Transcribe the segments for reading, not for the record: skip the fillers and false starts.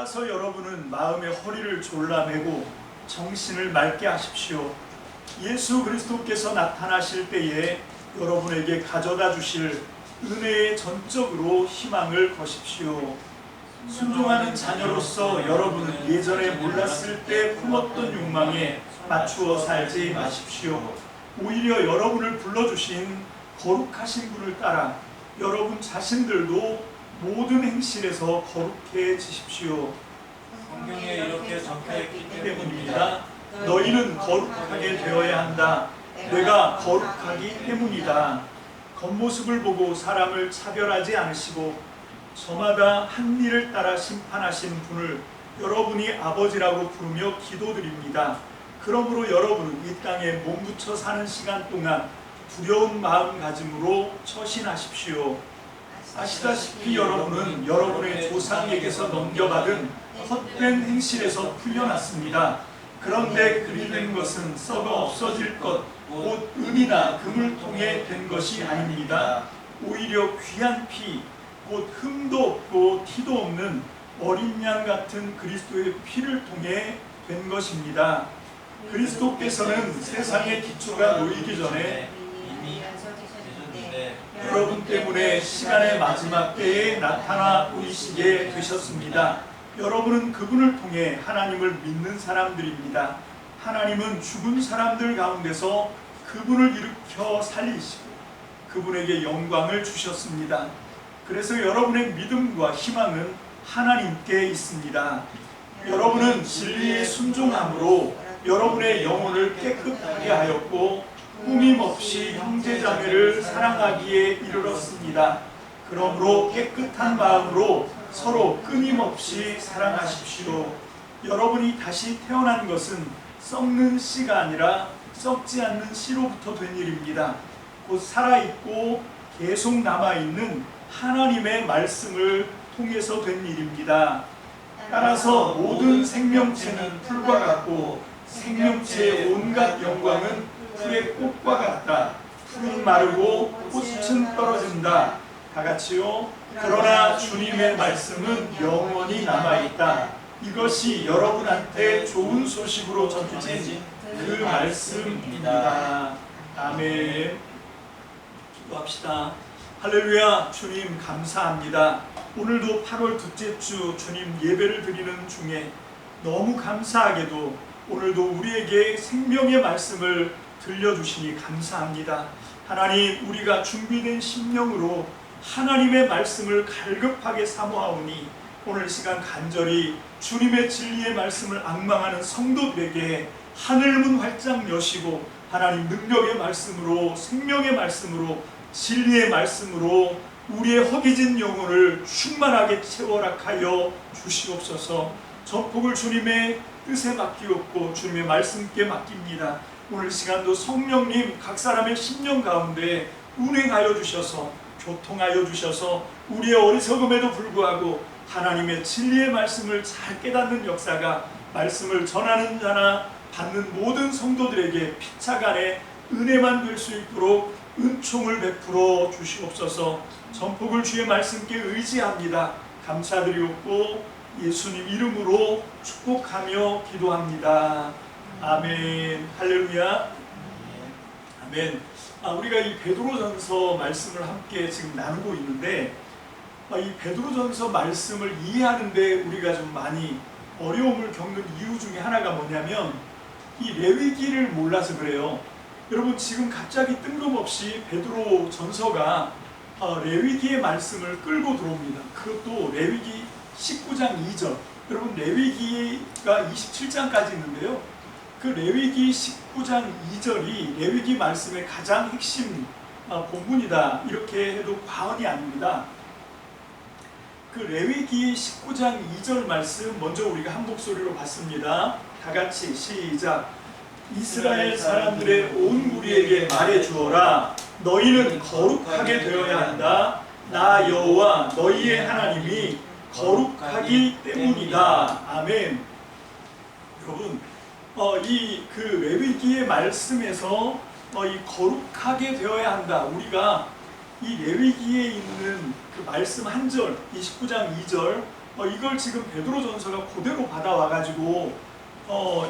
따라서 여러분은 마음의 허리를 졸라매고 정신을 맑게 하십시오. 예수 그리스도께서 나타나실 때에 여러분에게 가져다 주실 은혜의 전적으로 희망을 거십시오. 순종하는 자녀로서 여러분은 예전에 몰랐을 때 품었던 욕망에 맞추어 살지 마십시오. 오히려 여러분을 불러주신 거룩하신 분을 따라 여러분 자신들도 모든 행실에서 거룩해지십시오. 성경에 이렇게 적혀있기 때문입니다. 너희는 거룩하게 되어야 한다. 내가 거룩하기 때문이다. 겉모습을 보고 사람을 차별하지 않으시고 저마다 한 일을 따라 심판하신 분을 여러분이 아버지라고 부르며 기도드립니다. 그러므로 여러분은 이 땅에 몸부쳐 사는 시간 동안 두려운 마음가짐으로 처신하십시오. 아시다시피 여러분은 여러분의 조상에게서 넘겨받은 헛된 행실에서 풀려났습니다. 그런데 그리 된 것은 썩어 없어질 것, 곧 은이나 금을 통해 된 것이 아닙니다. 오히려 귀한 피, 곧 흠도 없고 티도 없는 어린 양 같은 그리스도의 피를 통해 된 것입니다. 그리스도께서는 세상의 기초가 놓이기 전에 이미 되셨는데 여러분 때문에 시간의 마지막 때에 나타나 보이시게 되셨습니다. 여러분은 그분을 통해 하나님을 믿는 사람들입니다. 하나님은 죽은 사람들 가운데서 그분을 일으켜 살리시고 그분에게 영광을 주셨습니다. 그래서 여러분의 믿음과 희망은 하나님께 있습니다. 여러분은 진리에 순종함으로 여러분의 영혼을 깨끗하게 하였고 꾸밈없이 형제자매를 사랑하기에 이르렀습니다. 그러므로 깨끗한 마음으로 서로 끊임없이 사랑하십시오. 여러분이 다시 태어난 것은 썩는 씨가 아니라 썩지 않는 씨로부터 된 일입니다. 곧 살아있고 계속 남아있는 하나님의 말씀을 통해서 된 일입니다. 따라서 모든 생명체는 풀과 같고 생명체의 온갖 영광은 풀의 꽃과 같다. 풀은 마르고 꽃은 떨어진다. 다 같이요. 그러나 주님의 말씀은 영원히 남아있다. 이것이 여러분한테 좋은 소식으로 전해진 그 말씀입니다. 아멘. 기도합시다. 할렐루야. 주님 감사합니다. 오늘도 8월 둘째 주 주님 예배를 드리는 중에 너무 감사하게도 오늘도 우리에게 생명의 말씀을 들려주시니 감사합니다. 하나님, 우리가 준비된 심령으로 하나님의 말씀을 갈급하게 사모하오니 오늘 시간 간절히 주님의 진리의 말씀을 앙망하는 성도들에게 하늘문 활짝 여시고 하나님 능력의 말씀으로 생명의 말씀으로 진리의 말씀으로 우리의 허기진 영혼을 충만하게 채워라 하여 주시옵소서. 전폭을 주님의 뜻에 맡기옵고 주님의 말씀께 맡깁니다. 오늘 시간도 성령님 각 사람의 심령 가운데 운행하여 주셔서 교통하여 주셔서 우리의 어리석음에도 불구하고 하나님의 진리의 말씀을 잘 깨닫는 역사가 말씀을 전하는 자나 받는 모든 성도들에게 피차간에 은혜만 될 수 있도록 은총을 베풀어 주시옵소서. 전폭을 주의 말씀께 의지합니다. 감사드리옵고 예수님 이름으로 축복하며 기도합니다. 아멘. 할렐루야. 아멘. 우리가 이 베드로전서 말씀을 함께 지금 나누고 있는데 이 베드로전서 말씀을 이해하는데 우리가 좀 많이 어려움을 겪는 이유 중에 하나가 뭐냐면 이 레위기를 몰라서 그래요. 여러분 지금 갑자기 뜬금없이 베드로전서가 레위기의 말씀을 끌고 들어옵니다. 그것도 레위기 19장 2절. 여러분 레위기가 27장까지 있는데요. 그 레위기 19장 2절이 레위기 말씀의 가장 핵심 본문이다. 이렇게 해도 과언이 아닙니다. 그 레위기 19장 2절 말씀 먼저 우리가 한 목소리로 봤습니다. 다 같이 시작. 이스라엘 사람들의 온 무리에게 말해 주어라. 너희는 거룩하게 되어야 한다. 나 여호와 너희의 하나님이 거룩하기 때문이다. 아멘. 여러분, 이 그 레위기의 말씀에서 이 거룩하게 되어야 한다. 우리가 이 레위기에 있는 그 말씀 한 절, 이 19장 2절 이걸 지금 베드로전서가 그대로 받아와가지고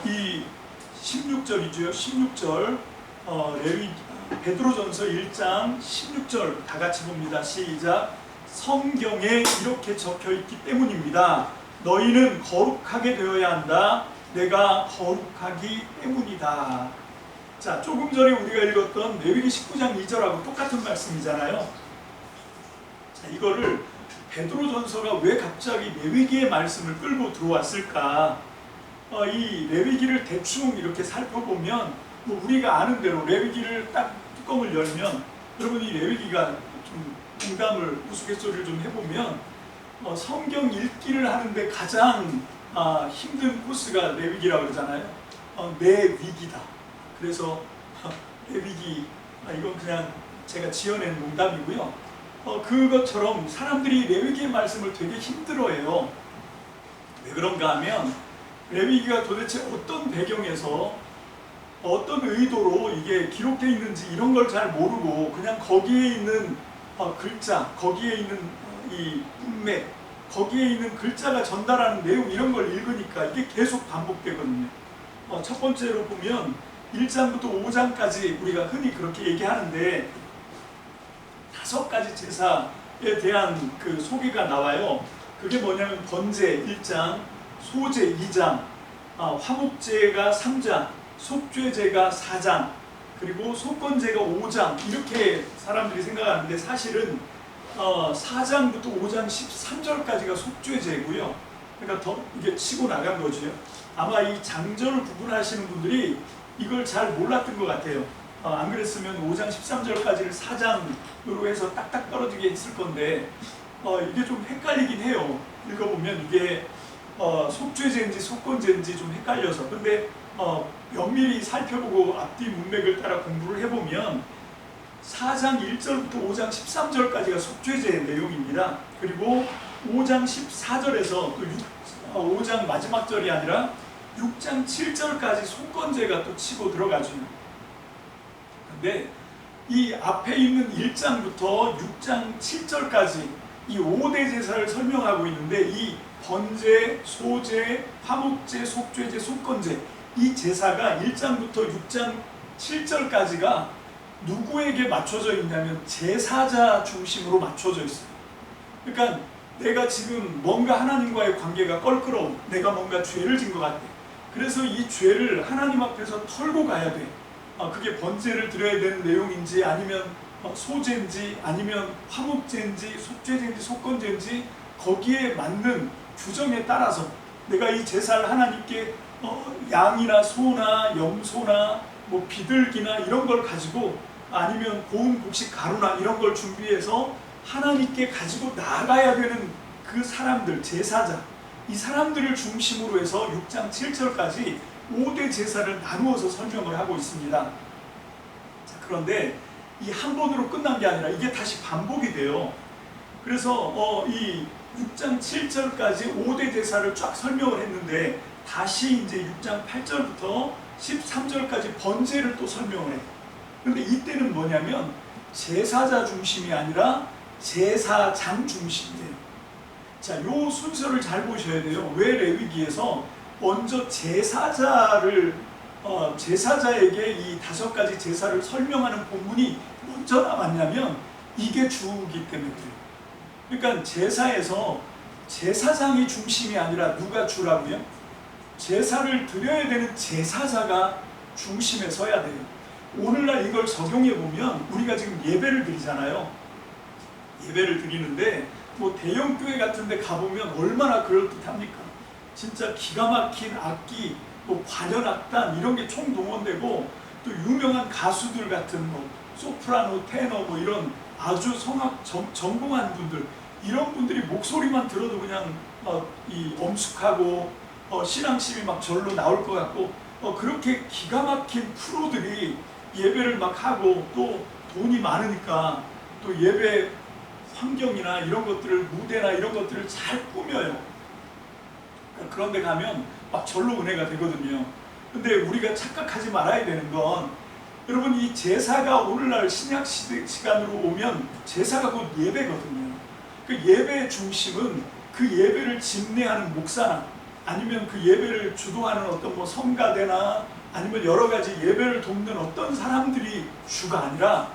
이 16절이죠. 16절 베드로전서 1장 16절 다 같이 봅니다. 시작. 성경에 이렇게 적혀 있기 때문입니다. 너희는 거룩하게 되어야 한다. 내가 거룩하기 때문이다. 자, 조금 전에 우리가 읽었던 레위기 19장 2절하고 똑같은 말씀이잖아요. 자, 이거를 베드로전서가 왜 갑자기 레위기의 말씀을 끌고 들어왔을까? 이 레위기를 대충 이렇게 살펴보면 뭐 우리가 아는 대로 레위기를 딱 뚜껑을 열면 여러분 이 레위기가 좀 농담을 우스갯소리를 좀 해보면 성경 읽기를 하는데 가장 힘든 코스가 레위기라고 그러잖아요. 내 위기다. 그래서 레위기 이건 그냥 제가 지어낸 농담이고요. 그것처럼 사람들이 레위기의 말씀을 되게 힘들어해요. 왜 그런가 하면 레위기가 도대체 어떤 배경에서 어떤 의도로 이게 기록되어 있는지 이런 걸 잘 모르고 그냥 거기에 있는 글자, 거기에 있는 이 문맥, 거기에 있는 글자가 전달하는 내용 이런 걸 읽으니까 이게 계속 반복되거든요. 첫 번째로 보면 1장부터 5장까지 우리가 흔히 그렇게 얘기하는데 5가지 제사에 대한 그 소개가 나와요. 그게 뭐냐면 번제 1장, 소제 2장, 화목제가 3장, 속죄제가 4장, 그리고 속건제가 5장 이렇게 사람들이 생각하는데 사실은 4장부터 5장 13절까지가 속죄제고요. 그러니까 더 이게 치고 나간 거죠. 아마 이 장절을 구분하시는 분들이 이걸 잘 몰랐던 것 같아요. 안 그랬으면 5장 13절까지를 4장으로 해서 딱딱 떨어지게 했을 건데 이게 좀 헷갈리긴 해요. 읽어보면 이게 속죄제인지 속건제인지 좀 헷갈려서. 근데 면밀히 살펴보고 앞뒤 문맥을 따라 공부를 해보면 4장 1절부터 5장 13절까지가 속죄제의 내용입니다. 그리고 5장 14절에서 또 5장 마지막 절이 아니라 6장 7절까지 속건제가 또 치고 들어가죠. 근데 이 앞에 있는 1장부터 6장 7절까지 이 5대 제사를 설명하고 있는데 이 번제, 소제, 화목제, 속죄제, 속건제 이 제사가 1장부터 6장 7절까지가 누구에게 맞춰져 있냐면 제사자 중심으로 맞춰져 있어요. 그러니까 내가 지금 뭔가 하나님과의 관계가 껄끄러워. 내가 뭔가 죄를 진 것 같아. 그래서 이 죄를 하나님 앞에서 털고 가야 돼. 그게 번제를 드려야 되는 내용인지 아니면 소제인지 아니면 화목제인지 속죄제인지 속건제인지 거기에 맞는 규정에 따라서 내가 이 제사를 하나님께 양이나 소나 염소나 뭐 비둘기나 이런 걸 가지고 아니면 고운 곡식 가루나 이런 걸 준비해서 하나님께 가지고 나가야 되는 그 사람들, 제사자 이 사람들을 중심으로 해서 6장 7절까지 5대 제사를 나누어서 설명을 하고 있습니다. 자, 그런데 이 한 번으로 끝난 게 아니라 이게 다시 반복이 돼요. 그래서 이 6장 7절까지 5대 제사를 쫙 설명을 했는데 다시 이제 6장 8절부터 13절까지 번제를 또 설명을 해요. 그런데 이때는 뭐냐면 제사자 중심이 아니라 제사장 중심이에요. 자, 요 순서를 잘 보셔야 돼요. 왜 레위기에서 먼저 제사자에게 이 5가지 제사를 설명하는 본문이 먼저 나왔냐면 이게 주기 때문에 그래요. 그러니까 제사에서 제사장이 중심이 아니라 누가 주라고요? 제사를 드려야 되는 제사자가 중심에 서야 돼요. 오늘날 이걸 적용해 보면 우리가 지금 예배를 드리잖아요. 예배를 드리는데 뭐 대형 교회 같은 데 가보면 얼마나 그럴듯합니까? 진짜 기가 막힌 악기, 뭐 관현악단 이런 게 총동원되고 또 유명한 가수들 같은 뭐 소프라노, 테너 뭐 이런 아주 성악 전공한 분들 이런 분들이 목소리만 들어도 그냥 이 엄숙하고 신앙심이 막 절로 나올 것 같고 그렇게 기가 막힌 프로들이 예배를 막 하고 또 돈이 많으니까 또 예배 환경이나 이런 것들을 무대나 이런 것들을 잘 꾸며요. 그런데 가면 막 절로 은혜가 되거든요. 근데 우리가 착각하지 말아야 되는 건 여러분 이 제사가 오늘날 신약 시간으로 오면 제사가 곧 예배거든요. 그 예배의 중심은 그 예배를 집례하는 목사나 아니면 그 예배를 주도하는 어떤 뭐 성가대나 아니면 여러 가지 예배를 돕는 어떤 사람들이 주가 아니라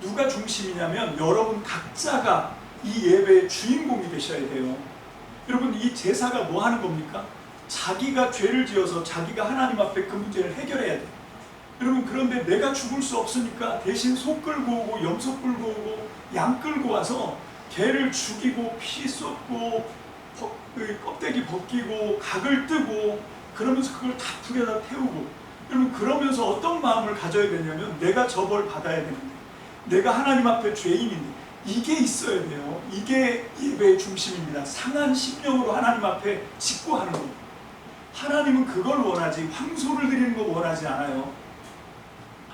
누가 중심이냐면 여러분 각자가 이 예배의 주인공이 되셔야 돼요. 여러분, 이 제사가 뭐 하는 겁니까? 자기가 죄를 지어서 자기가 하나님 앞에 그 문제를 해결해야 돼요. 여러분, 그런데 내가 죽을 수 없으니까 대신 소 끌고 오고 염소 끌고 오고 양 끌고 와서 개를 죽이고 피 쏟고 껍데기 벗기고 각을 뜨고 그러면서 그걸 다 불에다 태우고, 여러분 그러면서 어떤 마음을 가져야 되냐면 내가 저 벌 받아야 되는데, 내가 하나님 앞에 죄인인데, 이게 있어야 돼요. 이게 예배의 중심입니다. 상한 심령으로 하나님 앞에 짓고 하는 겁니다. 하나님은 그걸 원하지 황소를 드리는 거 원하지 않아요.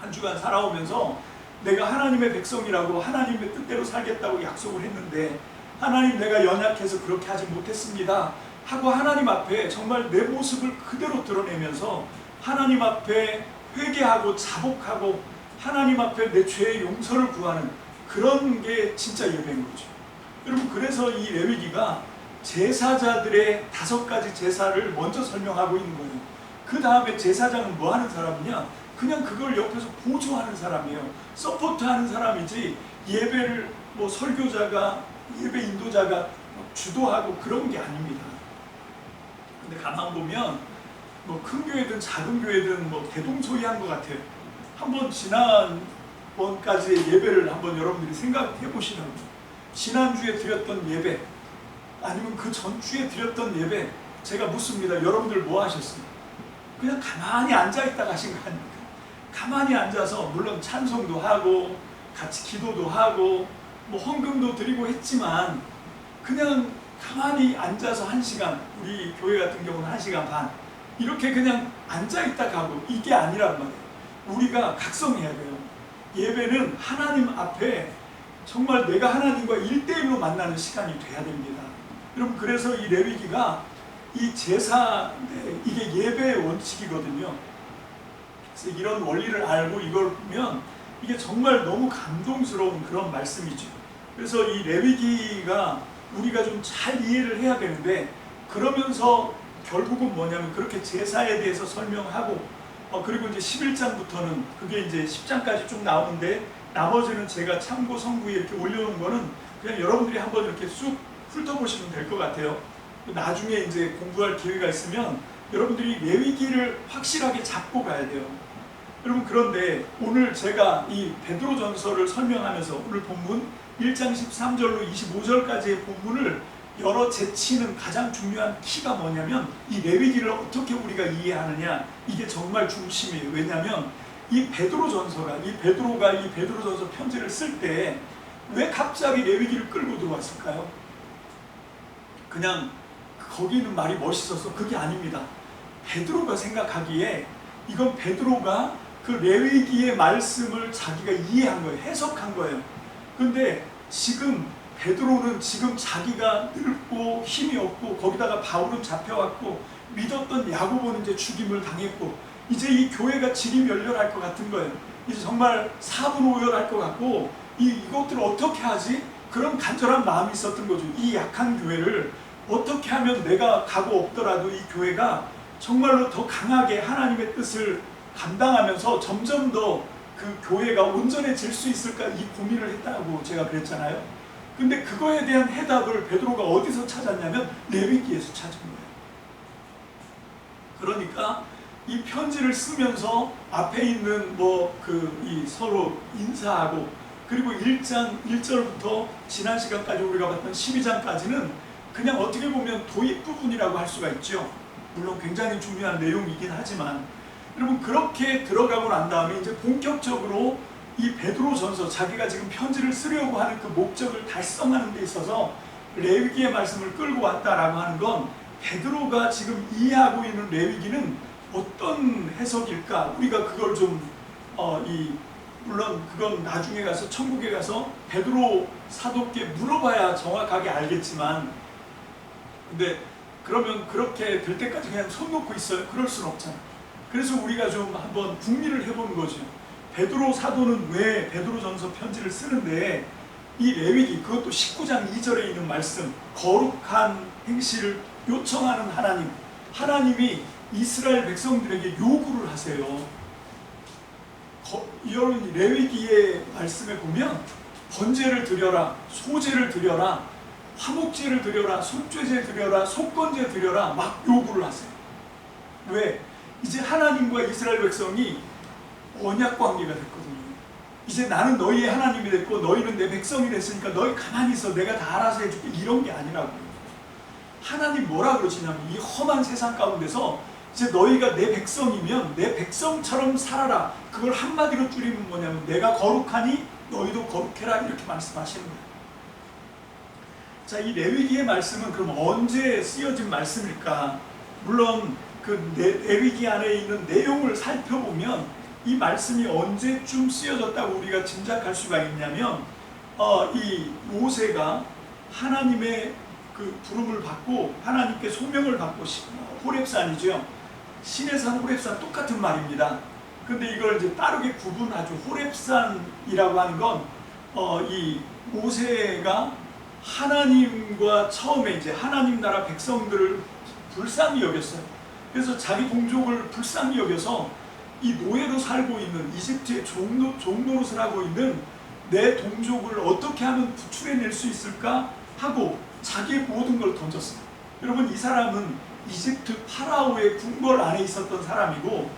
한 주간 살아오면서 내가 하나님의 백성이라고 하나님의 뜻대로 살겠다고 약속을 했는데, 하나님 내가 연약해서 그렇게 하지 못했습니다 하고 하나님 앞에 정말 내 모습을 그대로 드러내면서 하나님 앞에 회개하고 자복하고 하나님 앞에 내 죄의 용서를 구하는 그런 게 진짜 예배인 거죠. 여러분, 그래서 이 레위기가 제사자들의 5가지 제사를 먼저 설명하고 있는 거예요. 그 다음에 제사장은 뭐 하는 사람이냐? 그냥 그걸 옆에서 보조하는 사람이에요. 서포트하는 사람이지 예배를 뭐 설교자가 예배 인도자가 주도하고 그런 게 아닙니다. 근데 가만 보면 뭐 큰 교회든 작은 교회든 뭐 대동소이한 것 같아요. 한번 지난번까지의 예배를 한번 여러분들이 생각해 보시는 거예요. 지난주에 드렸던 예배 아니면 그 전주에 드렸던 예배, 제가 묻습니다. 여러분들 뭐 하셨어요? 그냥 가만히 앉아있다 가신 거 아닙니까? 가만히 앉아서 물론 찬송도 하고 같이 기도도 하고 뭐 헌금도 드리고 했지만 그냥 가만히 앉아서 1시간, 우리 교회 같은 경우는 1시간 반 이렇게 그냥 앉아있다 가고, 이게 아니란 말이에요. 우리가 각성해야 돼요. 예배는 하나님 앞에 정말 내가 하나님과 1대1로 만나는 시간이 돼야 됩니다. 여러분, 그래서 이 레위기가 이 제사, 이게 예배의 원칙이거든요. 그래서 이런 원리를 알고 이걸 보면 이게 정말 너무 감동스러운 그런 말씀이죠. 그래서 이 레위기가 우리가 좀 잘 이해를 해야 되는데, 그러면서 결국은 뭐냐면 그렇게 제사에 대해서 설명하고 그리고 이제 11장부터는 그게 이제 10장까지 쭉 나오는데, 나머지는 제가 참고 성구에 이렇게 올려놓은 거는 그냥 여러분들이 한번 이렇게 쑥 훑어보시면 될 것 같아요. 나중에 이제 공부할 기회가 있으면 여러분들이 레위기를 확실하게 잡고 가야 돼요. 여러분, 그런데 오늘 제가 이 베드로전서를 설명하면서 오늘 본문 1장 13절로 25절까지의 본문을 열어 제치는 가장 중요한 키가 뭐냐면 이 레위기를 어떻게 우리가 이해하느냐, 이게 정말 중심이에요. 왜냐하면 이 베드로전서가, 이 베드로전서 편지를 쓸 때 왜 갑자기 레위기를 끌고 들어왔을까요? 그냥 거기 있는 말이 멋있어서 그게 아닙니다. 베드로가 생각하기에 이건 베드로가 그 레위기의 말씀을 자기가 이해한 거예요. 해석한 거예요. 근데 지금 베드로는 지금 자기가 늙고 힘이 없고, 거기다가 바울은 잡혀왔고, 믿었던 야고보는 이제 죽임을 당했고, 이제 이 교회가 지리멸렬할 것 같은 거예요. 이제 정말 사분오열할 것 같고, 이것들을 어떻게 하지? 그런 간절한 마음이 있었던 거죠. 이 약한 교회를 어떻게 하면 내가 가고 없더라도 이 교회가 정말로 더 강하게 하나님의 뜻을 감당하면서 점점 더 그 교회가 온전해질 수 있을까, 이 고민을 했다고 제가 그랬잖아요. 근데 그거에 대한 해답을 베드로가 어디서 찾았냐면 레위기에서 찾은 거예요. 그러니까 이 편지를 쓰면서 앞에 있는 이 서로 인사하고, 그리고 1장 1절부터 지난 시간까지 우리가 봤던 12장까지는 그냥 어떻게 보면 도입 부분이라고 할 수가 있죠. 물론 굉장히 중요한 내용이긴 하지만, 여러분 그렇게 들어가고 난 다음에 이제 본격적으로 이 베드로전서, 자기가 지금 편지를 쓰려고 하는 그 목적을 달성하는 데 있어서 레위기의 말씀을 끌고 왔다라고 하는 건, 베드로가 지금 이해하고 있는 레위기는 어떤 해석일까? 우리가 그걸 좀 물론 그건 나중에 가서 천국에 가서 베드로 사도께 물어봐야 정확하게 알겠지만, 근데 그러면 그렇게 될 때까지 그냥 손 놓고 있어요? 그럴 수는 없잖아요. 그래서 우리가 좀 한번 궁리를 해보는 거죠. 베드로 사도는 왜 베드로전서 편지를 쓰는데 이 레위기, 그것도 19장 2절에 있는 말씀, 거룩한 행실을 요청하는 하나님, 하나님이 이스라엘 백성들에게 요구를 하세요. 여러분 레위기의 말씀에 보면 번제를 드려라, 소제를 드려라, 화목제를 드려라, 속죄제 드려라, 속건제 드려라 막 요구를 하세요. 왜? 이제 하나님과 이스라엘 백성이 언약 관계가 됐거든요. 이제 나는 너희의 하나님이 됐고 너희는 내 백성이 됐으니까 너희 가만히 있어, 내가 다 알아서 해줄게, 이런 게 아니라고요. 하나님 뭐라 그러시냐면 이 험한 세상 가운데서 이제 너희가 내 백성이면 내 백성처럼 살아라. 그걸 한마디로 줄이면 뭐냐면 내가 거룩하니 너희도 거룩해라, 이렇게 말씀하시는 거예요. 자, 이 레위기의 말씀은 그럼 언제 쓰여진 말씀일까? 물론 그 레위기 안에 있는 내용을 살펴보면 이 말씀이 언제쯤 쓰여졌다고 우리가 짐작할 수가 있냐면 이 모세가 하나님의 그 부름을 받고 하나님께 소명을 받고 호렙산이죠. 시내산 호렙산 똑같은 말입니다. 근데 이걸 이제 빠르게 구분하죠. 호렙산이라고 하는 건 이 모세가 하나님과 처음에 이제 하나님 나라 백성들을 불쌍히 여겼어요. 그래서 자기 동족을 불쌍히 여겨서 이 노예로 살고 있는 이집트의 종노릇을 하고 있는 내 동족을 어떻게 하면 구출해낼 수 있을까 하고 자기의 모든 걸 던졌어요. 여러분 이 사람은 이집트 파라오의 궁궐 안에 있었던 사람이고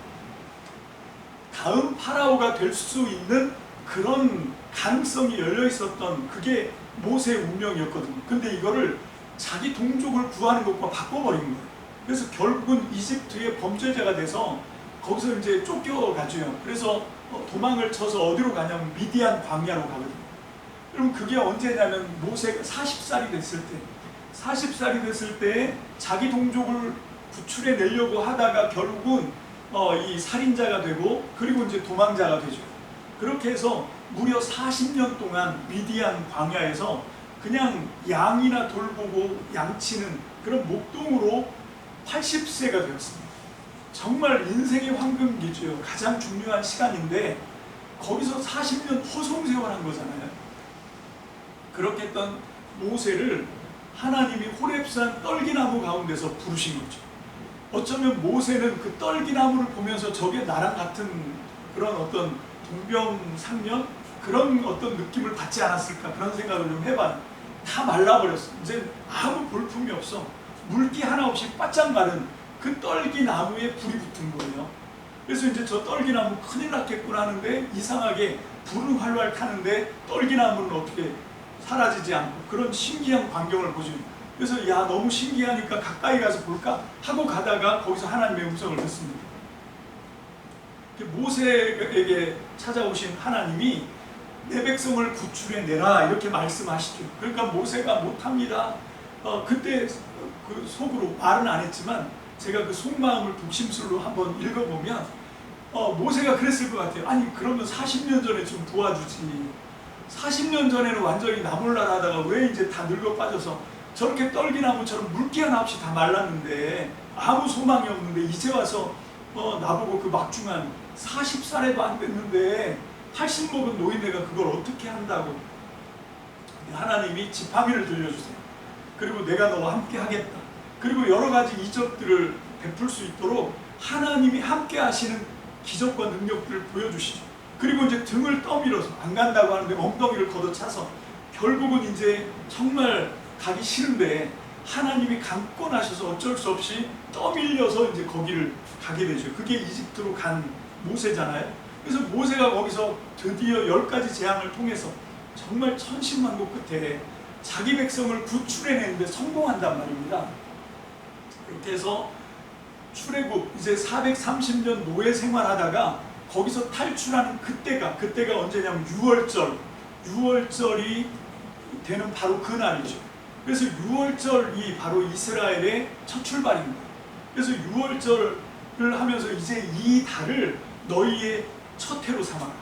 다음 파라오가 될 수 있는 그런 가능성이 열려 있었던 그게 모세의 운명이었거든요. 근데 이거를 자기 동족을 구하는 것과 바꿔버린 거예요. 그래서 결국은 이집트의 범죄자가 돼서 거기서 이제 쫓겨가죠. 그래서 도망을 쳐서 어디로 가냐면 미디안 광야로 가거든요. 그럼 그게 언제냐면 모세가 40살이 됐을 때, 40살이 됐을 때 자기 동족을 구출해내려고 하다가 결국은 이 살인자가 되고 그리고 이제 도망자가 되죠. 그렇게 해서 무려 40년 동안 미디안 광야에서 그냥 양이나 돌보고 양치는 그런 목동으로 80세가 되었습니다. 정말 인생의 황금기죠. 가장 중요한 시간인데 거기서 40년 허송세월한 거잖아요. 그렇게 했던 모세를 하나님이 호렙산 떨기나무 가운데서 부르신 거죠. 어쩌면 모세는 그 떨기나무를 보면서 저게 나랑 같은 그런 어떤 동병상련 그런 어떤 느낌을 받지 않았을까, 그런 생각을 좀 해봐요. 다 말라버렸어. 이제 아무 볼품이 없어. 물기 하나 없이 바짝 마른 그 떨기나무에 불이 붙은 거예요. 그래서 이제 저 떨기나무 큰일 났겠구나 하는데 이상하게 불은 활활 타는데 떨기나무는 어떻게 사라지지 않고 그런 신기한 광경을 보죠. 그래서 야, 너무 신기하니까 가까이 가서 볼까 하고 가다가 거기서 하나님의 음성을 듣습니다. 모세에게 찾아오신 하나님이 내 백성을 구출해내라 이렇게 말씀하시죠. 그러니까 모세가 못합니다. 그때 그 속으로 말은 안 했지만 제가 그 속마음을 독심술로 한번 읽어보면 모세가 그랬을 것 같아요. 아니 그러면 40년 전에 좀 도와주지. 40년 전에는 완전히 나몰라라 하다가 왜 이제 다 늙어 빠져서 저렇게 떨기나무처럼 물기 하나 없이 다 말랐는데 아무 소망이 없는데 이제 와서 나보고 그 막중한 40살에도 안 됐는데 80 먹은 노인네가 그걸 어떻게 한다고. 하나님이 지팡이를 들려주세요. 그리고 내가 너와 함께 하겠다. 그리고 여러 가지 이적들을 베풀 수 있도록 하나님이 함께 하시는 기적과 능력들을 보여주시죠. 그리고 이제 등을 떠밀어서 안 간다고 하는데 엉덩이를 걷어차서 결국은 이제 정말 가기 싫은데 하나님이 감고 나셔서 어쩔 수 없이 떠밀려서 이제 거기를 가게 되죠. 그게 이집트로 간 모세잖아요. 그래서 모세가 거기서 드디어 10가지 재앙을 통해서 정말 천신만고 끝에 자기 백성을 구출해내는데 성공한단 말입니다. 그렇게 해서 출애굽 이제 430년 노예 생활하다가 거기서 탈출하는 그때가 언제냐면 6월절이 되는 바로 그 날이죠. 그래서 6월절이 바로 이스라엘의 첫 출발입니다. 그래서 6월절을 하면서 이제 이 달을 너희의 첫 해로 삼아라.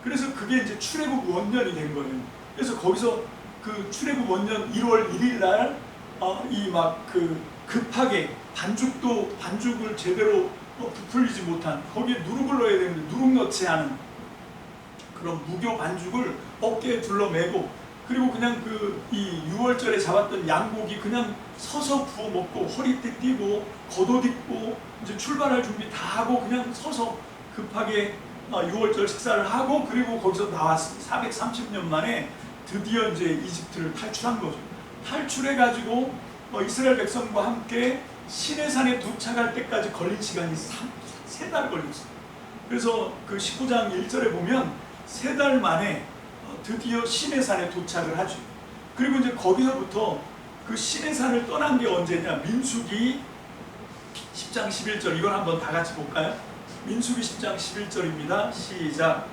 그래서 그게 이제 출애굽 원년이 된 거예요. 그래서 거기서 그 출애굽 원년 1월 1일 날 이 막 그 급하게 반죽을 제대로 부풀리지 못한, 거기에 누룩을 넣어야 되는데 누룩 넣지 않은 그런 무교 반죽을 어깨에 둘러매고 그리고 그냥 이 유월절에 잡았던 양고기 그냥 서서 구워 먹고 허리띠 띠고 겉옷 입고 이제 출발할 준비 다 하고 그냥 서서 급하게 유월절 식사를 하고 그리고 거기서 나왔습니다. 430년 만에 드디어 이제 이집트를 탈출한 거죠. 탈출해가지고 이스라엘 백성과 함께 시내산에 도착할 때까지 걸린 시간이 3달 걸렸어요. 그래서 그 19장 1절에 보면 3달 만에 드디어 시내산에 도착을 하죠. 그리고 이제 거기서부터 그 시내산을 떠난 게 언제냐? 민수기 10장 11절 이걸 한번 다 같이 볼까요? 민수기 10장 11절입니다. 시작.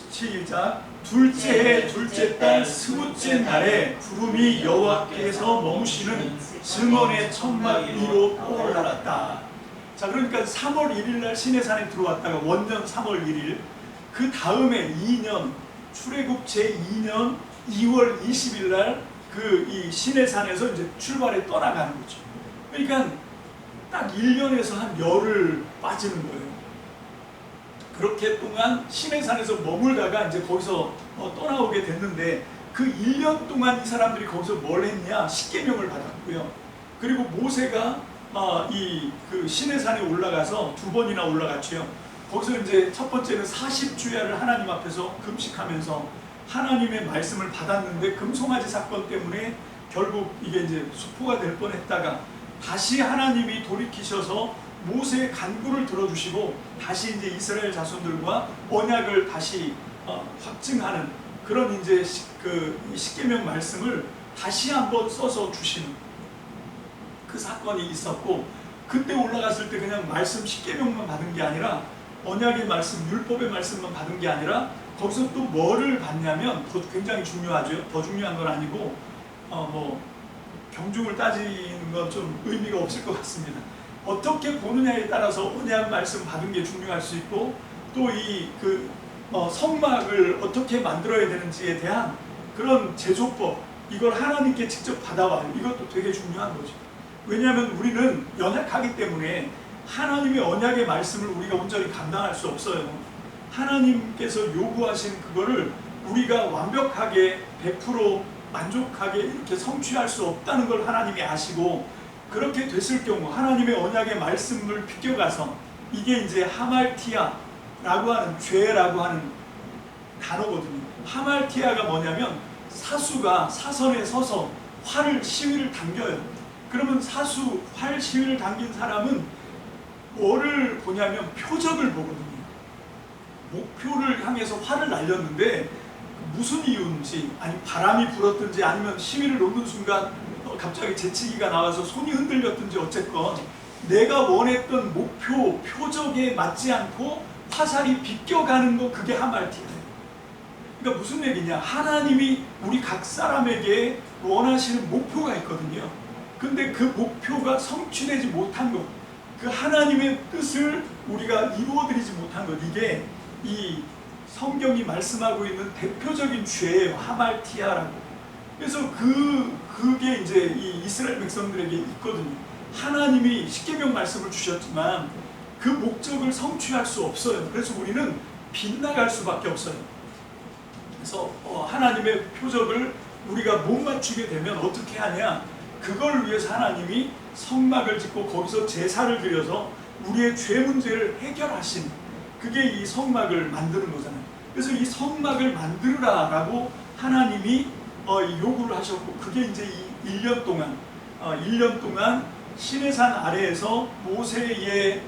시작. 둘째 해 둘째 달 스무째 날에 구름이 여호와께서 머무시는 증언의 천막 위로 올라갔다. 자, 그러니까 3월 1일 날 시내산에 들어왔다가 원년 3월 1일 그 다음에 2년 출애굽 제2년 2월 20일 날 그 이 시내산에서 이제 출발해 떠나가는 거죠. 그러니까 딱 1년에서 한 열흘 빠지는 거예요. 그렇게 동안 시내산에서 머물다가 이제 거기서 떠나오게 됐는데 그 1년 동안 이 사람들이 거기서 뭘 했냐? 십계명을 받았고요. 그리고 모세가 그 시내산에 올라가서 2번이나 올라갔죠. 거기서 이제 첫 번째는 40주야를 하나님 앞에서 금식하면서 하나님의 말씀을 받았는데 금송아지 사건 때문에 결국 이게 이제 수포가 될 뻔했다가 다시 하나님이 돌이키셔서 모세의 간구를 들어주시고 다시 이제 이스라엘 자손들과 언약을 다시 확증하는 그런 이제 그 십계명 말씀을 다시 한번 써서 주시는 그 사건이 있었고, 그때 올라갔을 때 그냥 말씀 십계명만 받은 게 아니라 언약의 말씀, 율법의 말씀만 받은 게 아니라 거기서 또 뭐를 받냐면 굉장히 중요하죠. 더 중요한 건 아니고 뭐 경중을 따지는 건 좀 의미가 없을 것 같습니다. 어떻게 보느냐에 따라서 언약 말씀 받은 게 중요할 수 있고 또 이 성막을 어떻게 만들어야 되는지에 대한 그런 제조법, 이걸 하나님께 직접 받아와요. 이것도 되게 중요한 거죠. 왜냐하면 우리는 연약하기 때문에 하나님의 언약의 말씀을 우리가 온전히 감당할 수 없어요. 하나님께서 요구하신 그거를 우리가 완벽하게 100% 만족하게 이렇게 성취할 수 없다는 걸 하나님이 아시고, 그렇게 됐을 경우 하나님의 언약의 말씀을 비껴가서 이게 이제 하말티아라고 하는 죄라고 하는 단어거든요. 하말티아가 뭐냐면 사수가 사선에 서서 시위를 당겨요. 그러면 활 시위를 당긴 사람은 뭐를 보냐면 표적을 보거든요. 목표를 향해서 활을 날렸는데 무슨 이유인지, 아니 바람이 불었든지 아니면 시위를 놓는 순간 갑자기 재치기가 나와서 손이 흔들렸든지 어쨌건 내가 원했던 목표, 표적에 맞지 않고 화살이 비껴가는 거, 그게 하말티아예요. 그러니까 무슨 얘기냐? 하나님이 우리 각 사람에게 원하시는 목표가 있거든요. 근데 그 목표가 성취되지 못한 것, 그 하나님의 뜻을 우리가 이루어드리지 못한 것, 이게 이 성경이 말씀하고 있는 대표적인 죄예요. 하말티아라고. 그래서 그게 이제 이 이스라엘 백성들에게 있거든요. 하나님이 십계명 말씀을 주셨지만 그 목적을 성취할 수 없어요. 그래서 우리는 빗나갈 수밖에 없어요. 그래서 하나님의 표적을 우리가 못 맞추게 되면 어떻게 하냐? 그걸 위해서 하나님이 성막을 짓고 거기서 제사를 드려서 우리의 죄 문제를 해결하신, 그게 이 성막을 만드는 거잖아요. 그래서 이 성막을 만들으라라고 하나님이 요구를 하셨고, 그게 이제 이 1년 동안 시내산 아래에서 모세의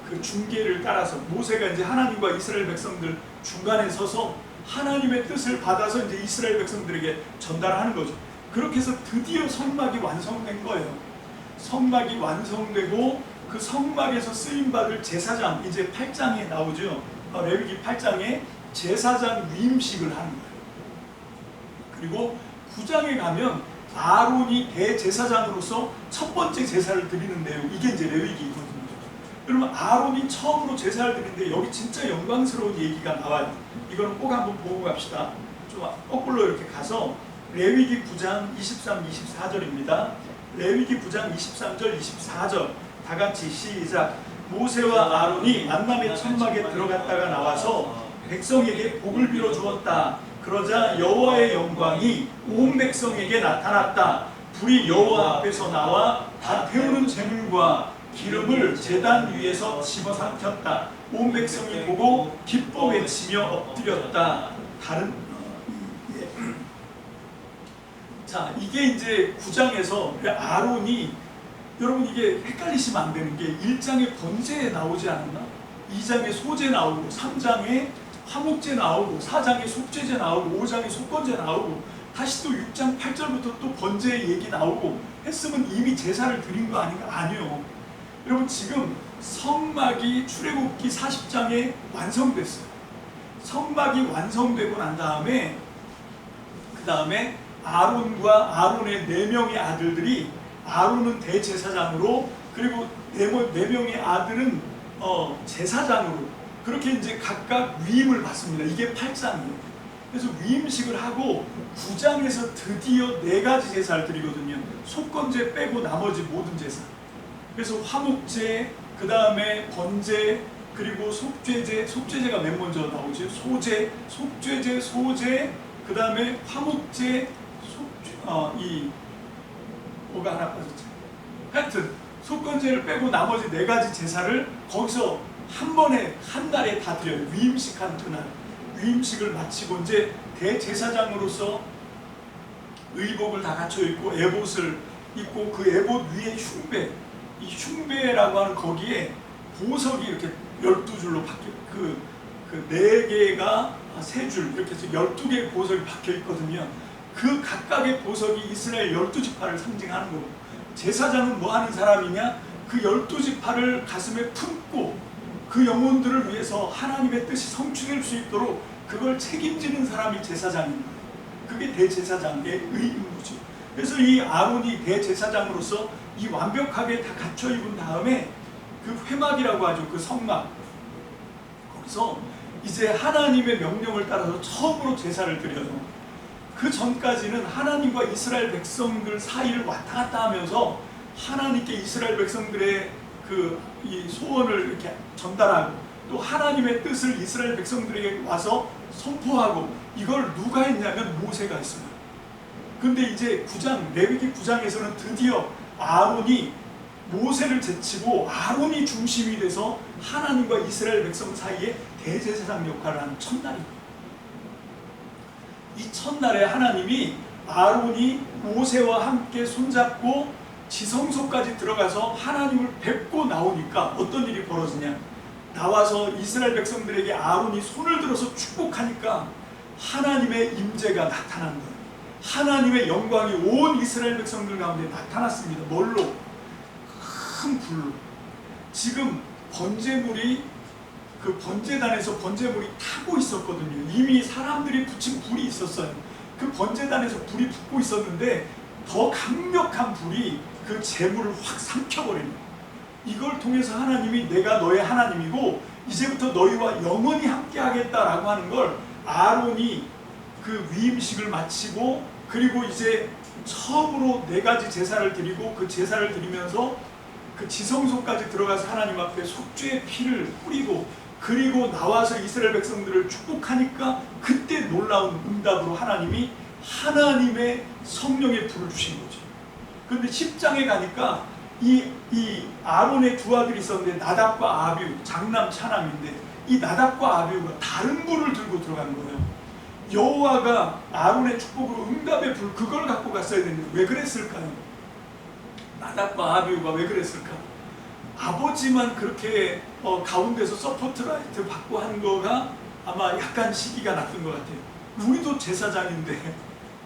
그 중계를 따라서 모세가 이제 하나님과 이스라엘 백성들 중간에 서서 하나님의 뜻을 받아서 이제 이스라엘 백성들에게 전달하는 거죠. 그렇게 해서 드디어 성막이 완성된 거예요. 성막이 완성되고 그 성막에서 쓰임받을 제사장, 이제 8장에 나오죠. 레위기 8장에 제사장 위임식을 하는 거예요. 그리고 9장에 가면 아론이 대제사장으로서 첫 번째 제사를 드리는 내용, 이게 이제 레위기거든요. 그러면 아론이 처음으로 제사를 드리는데 여기 진짜 영광스러운 얘기가 나와요. 이거는 꼭 한번 보고 갑시다. 좀 거꾸로 이렇게 가서 레위기 9장 23, 24절입니다. 레위기 9장 23절, 24절 다 같이 시작. 모세와 아론이 만남의 천막에 들어갔다가 나와서 백성에게 복을 빌어 주었다. 그러자 여호와의 영광이 온 백성에게 나타났다. 불이 여호와 앞에서 나와 다 태우는 제물과 기름을 제단 위에서 집어삼켰다. 온 백성이 보고 기뻐 외치며 엎드렸다. 자, 이게 이제 9장에서 아론이, 여러분 이게 헷갈리시면 안 되는 게 1장에 번제에 나오지 않았나? 2장에 소제 나오고 3장에 화목제 나오고 4장에 속죄제 나오고 5장에 속건제 나오고 다시 또 6장 8절부터 또 번제 얘기 나오고 했으면 이미 제사를 드린 거 아닌가? 아니요. 여러분 지금 성막이 출애굽기 40장에 완성됐어요. 성막이 완성되고 난 다음에 그 다음에 아론과 아론의 4명의 아들들이, 아론은 대제사장으로, 그리고 4명의 아들은 제사장으로 그렇게 이제 각각 위임을 받습니다. 이게 8장이에요. 그래서 위임식을 하고 9장에서 드디어 4가지 제사를 드리거든요. 속건제 빼고 나머지 모든 제사. 그래서 화목제, 그 다음에 번제, 그리고 속죄제, 속죄제가 맨 먼저 나오죠. 소제, 속죄제, 소제, 그 다음에 화목제, 뭐가 하나 빠졌죠. 하여튼 속건제를 빼고 나머지 4가지 제사를 거기서 한 번에 한 날에 다 드려요. 위임식 한 그날 위임식을 마치고 이제 대제사장으로서 의복을 다 갖춰 입고 에봇을 입고 그 에봇 위에 흉배, 이 흉배라고 하는 거기에 보석이 이렇게 12줄로 박혀, 그 4개가 3줄 이렇게 해서 12개의 보석이 박혀 있거든요. 그 각각의 보석이 이스라엘 12지파를 상징하는 거고, 제사장은 뭐 하는 사람이냐? 그 12지파를 가슴에 품고 그 영혼들을 위해서 하나님의 뜻이 성취될 수 있도록 그걸 책임지는 사람이 제사장입니다. 그게 대제사장의 의무죠. 그래서 이 아론이 대제사장으로서 이 완벽하게 다 갖춰 입은 다음에 그 회막이라고 하죠. 그 성막, 거기서 이제 하나님의 명령을 따라서 처음으로 제사를 드려요. 그 전까지는 하나님과 이스라엘 백성들 사이를 왔다 갔다 하면서 하나님께 이스라엘 백성들의 이 소원을 이렇게 전달하고 또 하나님의 뜻을 이스라엘 백성들에게 와서 선포하고, 이걸 누가 했냐면 모세가 했습니다. 근데 이제 9장, 레위기 9장에서는 드디어 아론이 모세를 제치고 아론이 중심이 돼서 하나님과 이스라엘 백성 사이에 대제사장 역할을 하는 첫날입니다. 이 첫날에 하나님이 아론이 모세와 함께 손잡고 지성소까지 들어가서 하나님을 뵙고 나오니까 어떤 일이 벌어지냐? 나와서 이스라엘 백성들에게 아론이 손을 들어서 축복하니까 하나님의 임재가 나타난 거예요. 하나님의 영광이 온 이스라엘 백성들 가운데 나타났습니다. 뭘로? 큰 불로. 지금 번제물이, 그 번제단에서 번제물이 타고 있었거든요. 이미 사람들이 붙인 불이 있었어요. 그 번제단에서 불이 붙고 있었는데 더 강력한 불이 그 제물을 확 삼켜버립니다. 이걸 통해서 하나님이 내가 너의 하나님이고 이제부터 너희와 영원히 함께 하겠다라고 하는 걸 아론이 그 위임식을 마치고, 그리고 이제 처음으로 4가지 제사를 드리고 그 제사를 드리면서 그 지성소까지 들어가서 하나님 앞에 속죄의 피를 뿌리고, 그리고 나와서 이스라엘 백성들을 축복하니까 그때 놀라운 응답으로 하나님이 하나님의 성령의 불을 주신 거죠. 그런데 10장에 가니까 이 아론의 2 아들이 있었는데 나답과 아비우, 장남 차남인데 이 나답과 아비우가 다른 불을 들고 들어간 거예요. 여호와가 아론의 축복으로 응답의 불, 그걸 갖고 갔어야 되는데 왜 그랬을까요? 나답과 아비우가 왜 그랬을까? 아버지만 그렇게 가운데서 서포트라이트 받고 한 거가 아마 약간 시기가 났던 것 같아요. 우리도 제사장인데,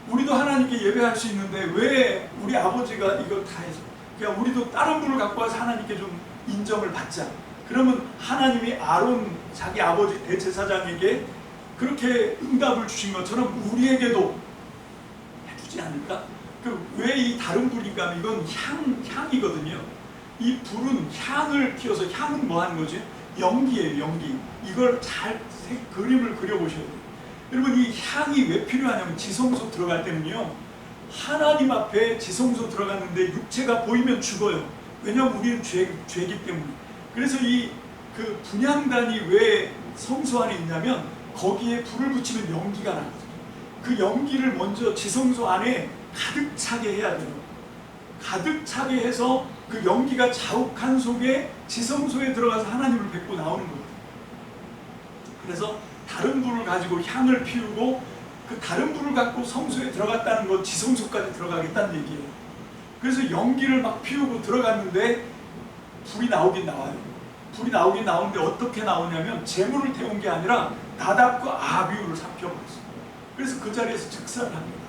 우리도 하나님께 예배할 수 있는데 왜 우리 아버지가 이걸 다 해서, 그냥 우리도 다른 분을 갖고 와서 하나님께 좀 인정을 받자. 그러면 하나님이 아론 자기 아버지 대제사장에게 그렇게 응답을 주신 것처럼 우리에게도 해주지 않을까? 왜 이 다른 불인가 하면 이건 향이거든요. 이 불은 향을 띄워서, 향은 뭐 하는 거지? 연기예요, 연기. 이걸 잘 그림을 그려보셔야 돼요. 여러분, 이 향이 왜 필요하냐면 지성소 들어갈 때는요, 하나님 앞에 지성소 들어갔는데 육체가 보이면 죽어요. 왜냐하면 우리는 죄이기 때문에. 그래서 그 분향단이 왜 성소 안에 있냐면 거기에 불을 붙이면 연기가 나거든요. 그 연기를 먼저 지성소 안에 가득 차게 해야 돼요. 가득 차게 해서 그 연기가 자욱한 속에 지성소에 들어가서 하나님을 뵙고 나오는 거예요. 그래서 다른 불을 가지고 향을 피우고 그 다른 불을 갖고 성소에 들어갔다는 건 지성소까지 들어가겠다는 얘기예요. 그래서 연기를 막 피우고 들어갔는데 불이 나오긴 나와요. 불이 나오긴 나오는데 어떻게 나오냐면 재물을 태운 게 아니라 나답과 아비후를 삼켜버렸어요. 그래서 그 자리에서 즉사를 합니다.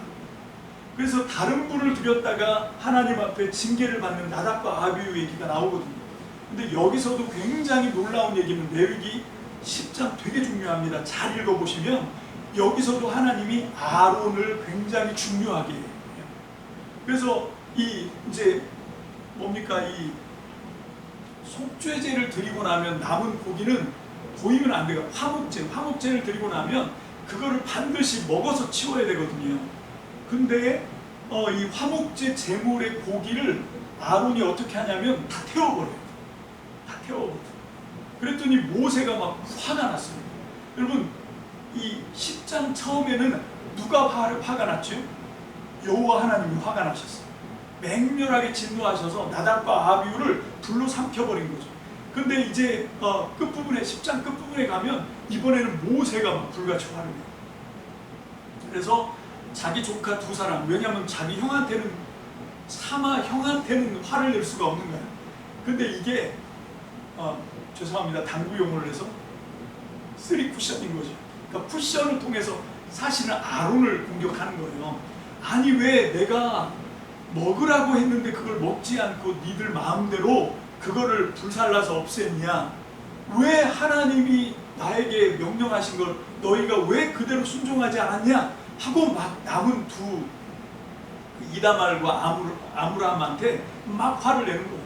그래서 다른 불을 들였다가 하나님 앞에 징계를 받는 나답과 아비후 얘기가 나오거든요. 근데 여기서도 굉장히 놀라운 얘기는 레위기 10장 되게 중요합니다. 잘 읽어보시면 여기서도 하나님이 아론을 굉장히 중요하게 해요. 그래서 이 이제 뭡니까, 이 속죄제를 드리고 나면 남은 고기는 보이면 안 돼요. 화목제를 드리고 나면 그거를 반드시 먹어서 치워야 되거든요. 근데 이 화목제 제물의 고기를 아론이 어떻게 하냐면 다 태워버려요. 다 태워버려요. 그랬더니 모세가 막 화가 났어요. 여러분, 이 10장 처음에는 누가 화가 났죠? 여호와 하나님이 화가 나셨어요. 맹렬하게 진노하셔서 나답과 아비후를 불로 삼켜버린 거죠. 근데 이제 끝부분에 10장 끝부분에 가면 이번에는 모세가 막 불같이 화를 내요. 그래서 자기 조카 두 사람, 왜냐하면 자기 형한테는 차마 형한테는 화를 낼 수가 없는 거예요. 근데 이게 죄송합니다, 당구 용어를 해서 쓰리 쿠션인 거죠. 그러니까 쿠션을 통해서 사실은 아론을 공격하는 거예요. 아니 왜 내가 먹으라고 했는데 그걸 먹지 않고 니들 마음대로 그거를 불살라서 없앴냐? 왜 하나님이 나에게 명령하신 걸 너희가 왜 그대로 순종하지 않았냐? 하고 막 남은 두 이다말과 아므람한테 막 화를 내는 거예요.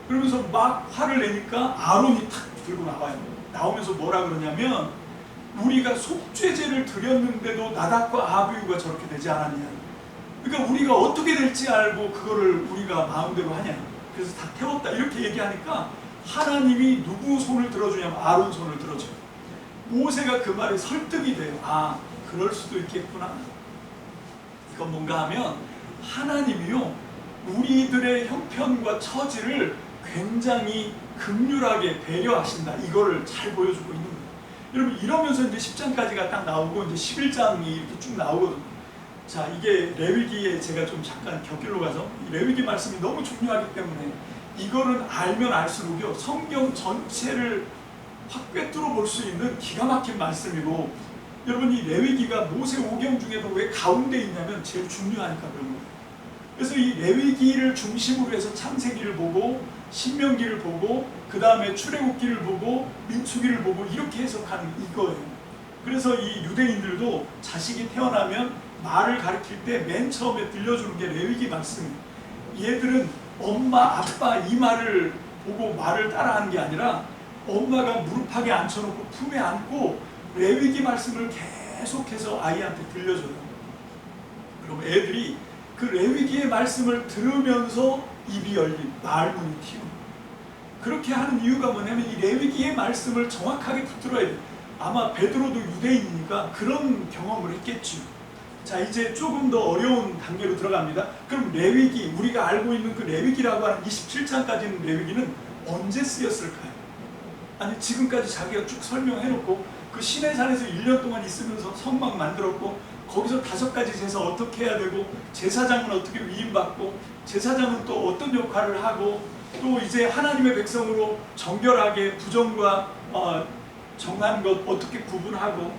그러면서 막 화를 내니까 아론이 탁 들고 나와요. 나오면서 뭐라 그러냐면 우리가 속죄제를 드렸는데도 나답과 아비후가 저렇게 되지 않았냐. 그러니까 우리가 어떻게 될지 알고 그거를 우리가 마음대로 하냐. 그래서 다 태웠다 이렇게 얘기하니까 하나님이 누구 손을 들어주냐면 아론 손을 들어줘요. 모세가 그 말에 설득이 돼요. 아, 그럴 수도 있겠구나. 이건 뭔가 하면 하나님이요 우리들의 형편과 처지를 굉장히 긍휼하게 배려하신다. 이거를 잘 보여주고 있는 거예요. 여러분, 이러면서 이제 10장까지가 딱 나오고 이제 11장이 이렇게 쭉 나오거든요. 자, 이게 레위기에 제가 좀 잠깐 곁길로 가서 이 레위기 말씀이 너무 중요하기 때문에 이거는 알면 알수록요 성경 전체를 확 꿰뚫어 볼 수 있는 기가 막힌 말씀이고, 여러분 이 레위기가 모세 오경 중에도 왜 가운데 있냐면 제일 중요하니까 그런 거예요. 그래서 이 레위기를 중심으로 해서 창세기를 보고 신명기를 보고 그 다음에 출애굽기를 보고 민수기를 보고 이렇게 해석하는 이거예요. 그래서 이 유대인들도 자식이 태어나면 말을 가르칠 때 맨 처음에 들려주는 게 레위기 말씀이에요. 얘들은 엄마 아빠 이 말을 보고 말을 따라하는 게 아니라 엄마가 무릎팍에 앉혀놓고 품에 안고 레위기 말씀을 계속해서 아이한테 들려줘요. 그럼 애들이 그 레위기의 말씀을 들으면서 입이 열린 말문이 틔우는, 그렇게 하는 이유가 뭐냐면 이 레위기의 말씀을 정확하게 붙들어야 돼요. 아마 베드로도 유대인이니까 그런 경험을 했겠죠. 자, 이제 조금 더 어려운 단계로 들어갑니다. 그럼 레위기, 우리가 알고 있는 그 레위기라고 하는 27장까지는 레위기는 언제 쓰였을까요? 아니 지금까지 자기가 쭉 설명해놓고 그 시내산에서 1년 동안 있으면서 성막 만들었고 거기서 5가지 제사 어떻게 해야 되고 제사장은 어떻게 위임받고 제사장은 또 어떤 역할을 하고 또 이제 하나님의 백성으로 정결하게 부정과 정한 것 어떻게 구분하고,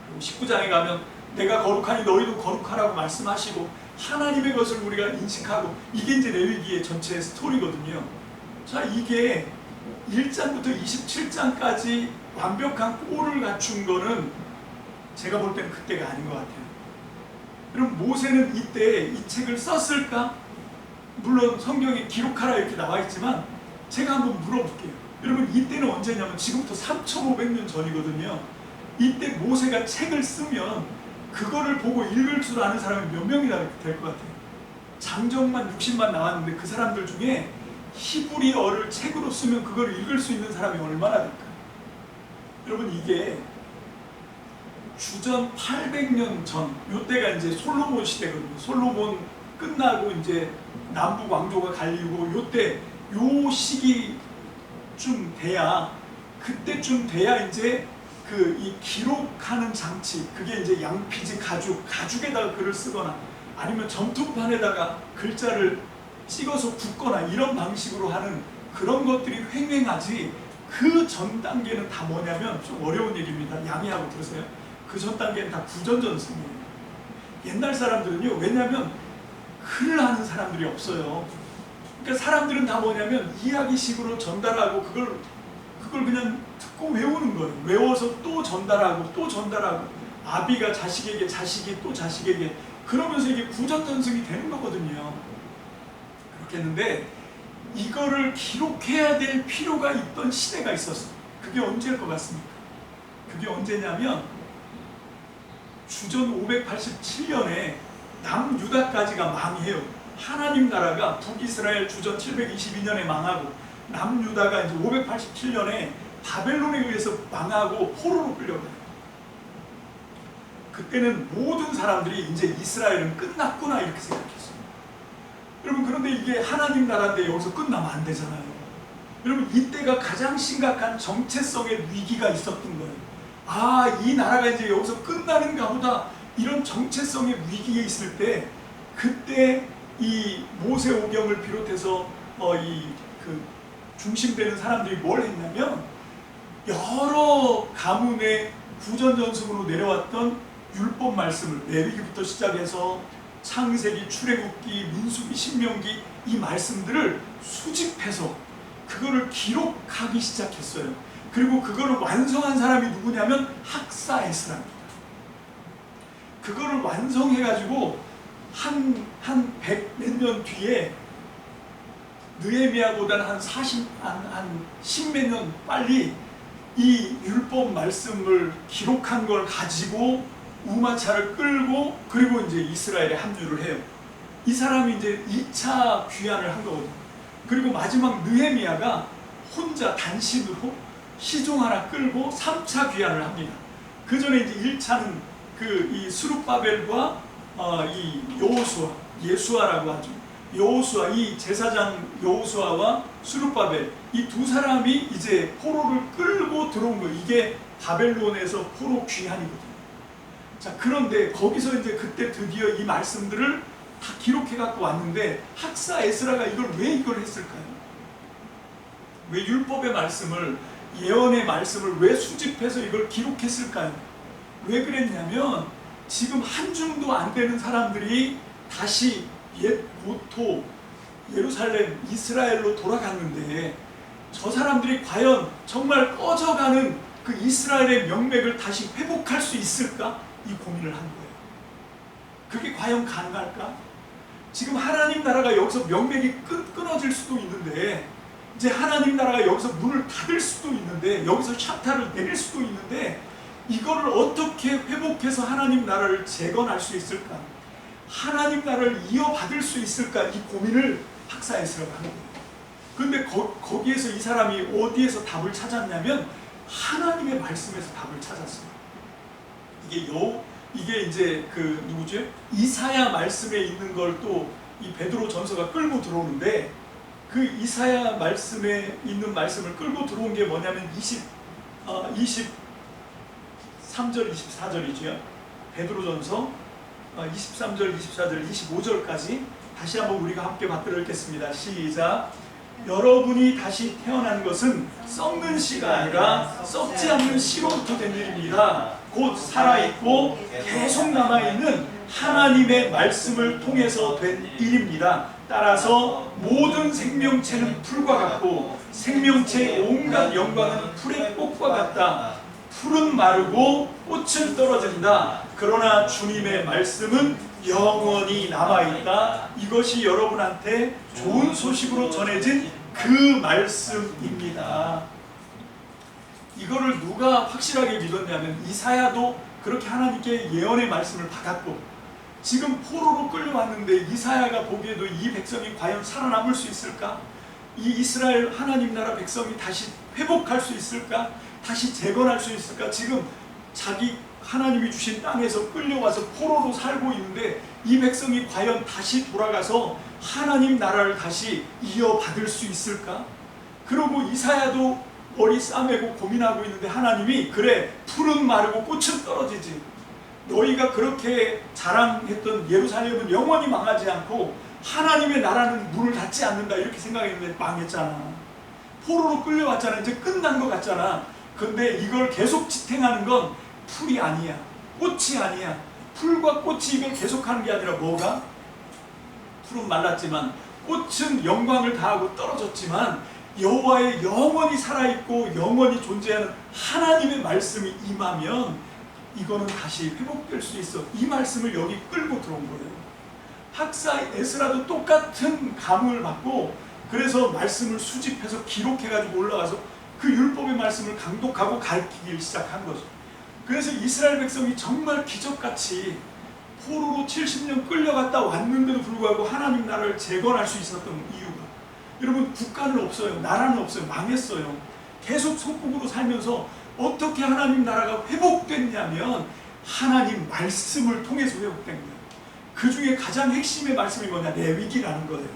그리고 19장에 가면 내가 거룩하니 너희도 거룩하라고 말씀하시고 하나님의 것을 우리가 인식하고, 이게 이제 레위기의 전체 스토리거든요. 자, 이게 1장부터 27장까지 완벽한 꼴을 갖춘 거는 제가 볼 때는 그때가 아닌 것 같아요. 그럼 모세는 이때 이 책을 썼을까? 물론 성경에 기록하라 이렇게 나와 있지만 제가 한번 물어볼게요. 여러분, 이때는 언제냐면 지금부터 3,500년 전이거든요. 이때 모세가 책을 쓰면 그거를 보고 읽을 줄 아는 사람이 몇 명이나 될 것 같아요? 장정만 60만 나왔는데 그 사람들 중에 히브리어를 책으로 쓰면 그걸 읽을 수 있는 사람이 얼마나 될까요? 여러분, 이게 주전 800년 전, 요때가 이제 솔로몬 시대거든요. 솔로몬 끝나고 이제 남북 왕조가 갈리고 요때 요 시기쯤 돼야, 그때쯤 돼야 이제 그 이 기록하는 장치, 그게 이제 양피지 가죽에다가 글을 쓰거나 아니면 점토판에다가 글자를 찍어서 붓거나 이런 방식으로 하는 그런 것들이 횡행하지, 그 전 단계는 다 뭐냐면, 좀 어려운 얘기입니다. 양해하고 들으세요. 그 전 단계는 다 부전전승이에요. 옛날 사람들은요, 왜냐하면 글을 하는 사람들이 없어요. 그러니까 사람들은 다 뭐냐면 이야기식으로 전달하고 그걸 그냥 듣고 외우는 거예요. 외워서 또 전달하고 또 전달하고, 아비가 자식에게, 자식이 또 자식에게, 그러면서 이게 부전전승이 되는 거거든요. 그렇게 했는데 이거를 기록해야 될 필요가 있던 시대가 있었어요. 그게 언제일 것 같습니까? 그게 언제냐면 주전 587년에 남유다까지가 망해요. 하나님 나라가 북이스라엘 주전 722년에 망하고, 남유다가 이제 587년에 바벨론에 의해서 망하고 포로로 끌려가요. 그때는 모든 사람들이 이제 이스라엘은 끝났구나 이렇게 생각했어요. 여러분, 그런데 이게 하나님 나라인데 여기서 끝나면 안 되잖아요. 여러분, 이때가 가장 심각한 정체성의 위기가 있었던 거예요. 아, 이 나라가 이제 여기서 끝나는가 보다, 이런 정체성의 위기에 있을 때, 그때 이 모세오경을 비롯해서 중심되는 사람들이 뭘 했냐면, 여러 가문의 구전전승으로 내려왔던 율법 말씀을, 레위기부터 시작해서 창세기, 출애굽기, 민수기, 신명기, 이 말씀들을 수집해서 그거를 기록하기 시작했어요. 그리고 그거를 완성한 사람이 누구냐면 학사 에스라입니다. 그거를 완성해가지고 한 100 몇 년 뒤에, 느헤미야보다는 한 10 몇 년 빨리 이 율법 말씀을 기록한 걸 가지고 우마차를 끌고, 그리고 이제 이스라엘에 합류를 해요. 이 사람이 이제 2차 귀환을 한 거거든요. 그리고 마지막 느헤미야가 혼자 단신으로 시종 하나 끌고 3차 귀환을 합니다. 그 전에 이제 1차는 이 스룹바벨과 이 여호수아, 예수아라고 하죠. 여호수아, 이 제사장 여호수아와 스룹바벨, 이 두 사람이 이제 포로를 끌고 들어온 거예요. 이게 바벨론에서 포로 귀환이거든요. 자, 그런데 거기서 이제 그때 드디어 이 말씀들을 다 기록해 갖고 왔는데, 학사 에스라가 이걸 했을까요? 왜 율법의 말씀을, 예언의 말씀을 왜 수집해서 이걸 기록했을까요? 왜 그랬냐면, 지금 한 줌도 안 되는 사람들이 다시 옛 고토 예루살렘 이스라엘로 돌아갔는데, 저 사람들이 과연 정말 꺼져가는 그 이스라엘의 명맥을 다시 회복할 수 있을까? 이 고민을 한 거예요. 그게 과연 가능할까? 지금 하나님 나라가 여기서 명맥이 끊어질 수도 있는데, 이제 하나님 나라가 여기서 문을 닫을 수도 있는데, 여기서 샤타를 내릴 수도 있는데, 이거를 어떻게 회복해서 하나님 나라를 재건할 수 있을까? 하나님 나라를 이어받을 수 있을까? 이 고민을 학사 에스라가 하는 거예요. 그런데 거기에서 이 사람이 어디에서 답을 찾았냐면, 하나님의 말씀에서 답을 찾았어요. 이게 이제 누구죠? 이사야 말씀에 있는 걸 또 이 베드로 전서가 끌고 들어오는데, 그 이사야 말씀에 있는 말씀을 끌고 들어온 게 뭐냐면 23절 24절이죠. 베드로 전서 23절 24절 25절까지 다시 한번 우리가 함께 받들어 읽겠습니다. 시작. 여러분이 다시 태어난 것은 썩는 씨가 아니라 썩지 않는 씨로부터 된 일입니다. 곧 살아있고 계속 남아있는 하나님의 말씀을 통해서 된 일입니다. 따라서 모든 생명체는 풀과 같고 생명체의 온갖 영광은 풀의 꽃과 같다. 풀은 마르고 꽃은 떨어진다. 그러나 주님의 말씀은 영원히 남아있다. 이것이 여러분한테 좋은 소식으로 전해진 그 말씀입니다. 이거를 누가 확실하게 믿었냐면, 이사야도 그렇게 하나님께 예언의 말씀을 받았고, 지금 포로로 끌려왔는데 이사야가 보기에도 이 백성이 과연 살아남을 수 있을까? 이 이스라엘 하나님 나라 백성이 다시 회복할 수 있을까? 다시 재건할 수 있을까? 지금 자기 하나님이 주신 땅에서 끌려와서 포로로 살고 있는데 이 백성이 과연 다시 돌아가서 하나님 나라를 다시 이어받을 수 있을까? 그러고 이사야도 머리 싸매고 고민하고 있는데 하나님이 그래 풀은 마르고 꽃은 떨어지지, 너희가 그렇게 자랑했던 예루살렘은 영원히 망하지 않고 하나님의 나라는 문을 닫지 않는다 이렇게 생각했는데 망했잖아. 포로로 끌려왔잖아. 이제 끝난 것 같잖아. 근데 이걸 계속 지탱하는 건 풀이 아니야, 꽃이 아니야. 풀과 꽃이 이걸 계속하는 게 아니라 뭐가? 풀은 말랐지만 꽃은 영광을 다하고 떨어졌지만 여호와의 영원히 살아있고 영원히 존재하는 하나님의 말씀이 임하면 이거는 다시 회복될 수 있어. 이 말씀을 여기 끌고 들어온 거예요. 학사 에스라도 똑같은 감을 받고 그래서 말씀을 수집해서 기록해가지고 올라가서 그 율법의 말씀을 강독하고 가르치기 시작한 거죠. 그래서 이스라엘 백성이 정말 기적같이 포로로 70년 끌려갔다 왔는데도 불구하고 하나님 나라를 재건할 수 있었던 이유가, 여러분 국가는 없어요, 나라는 없어요, 망했어요. 계속 속국으로 살면서 어떻게 하나님 나라가 회복됐냐면 하나님 말씀을 통해서 회복된 거예요. 그 중에 가장 핵심의 말씀이 뭐냐? 레위기라는 거예요.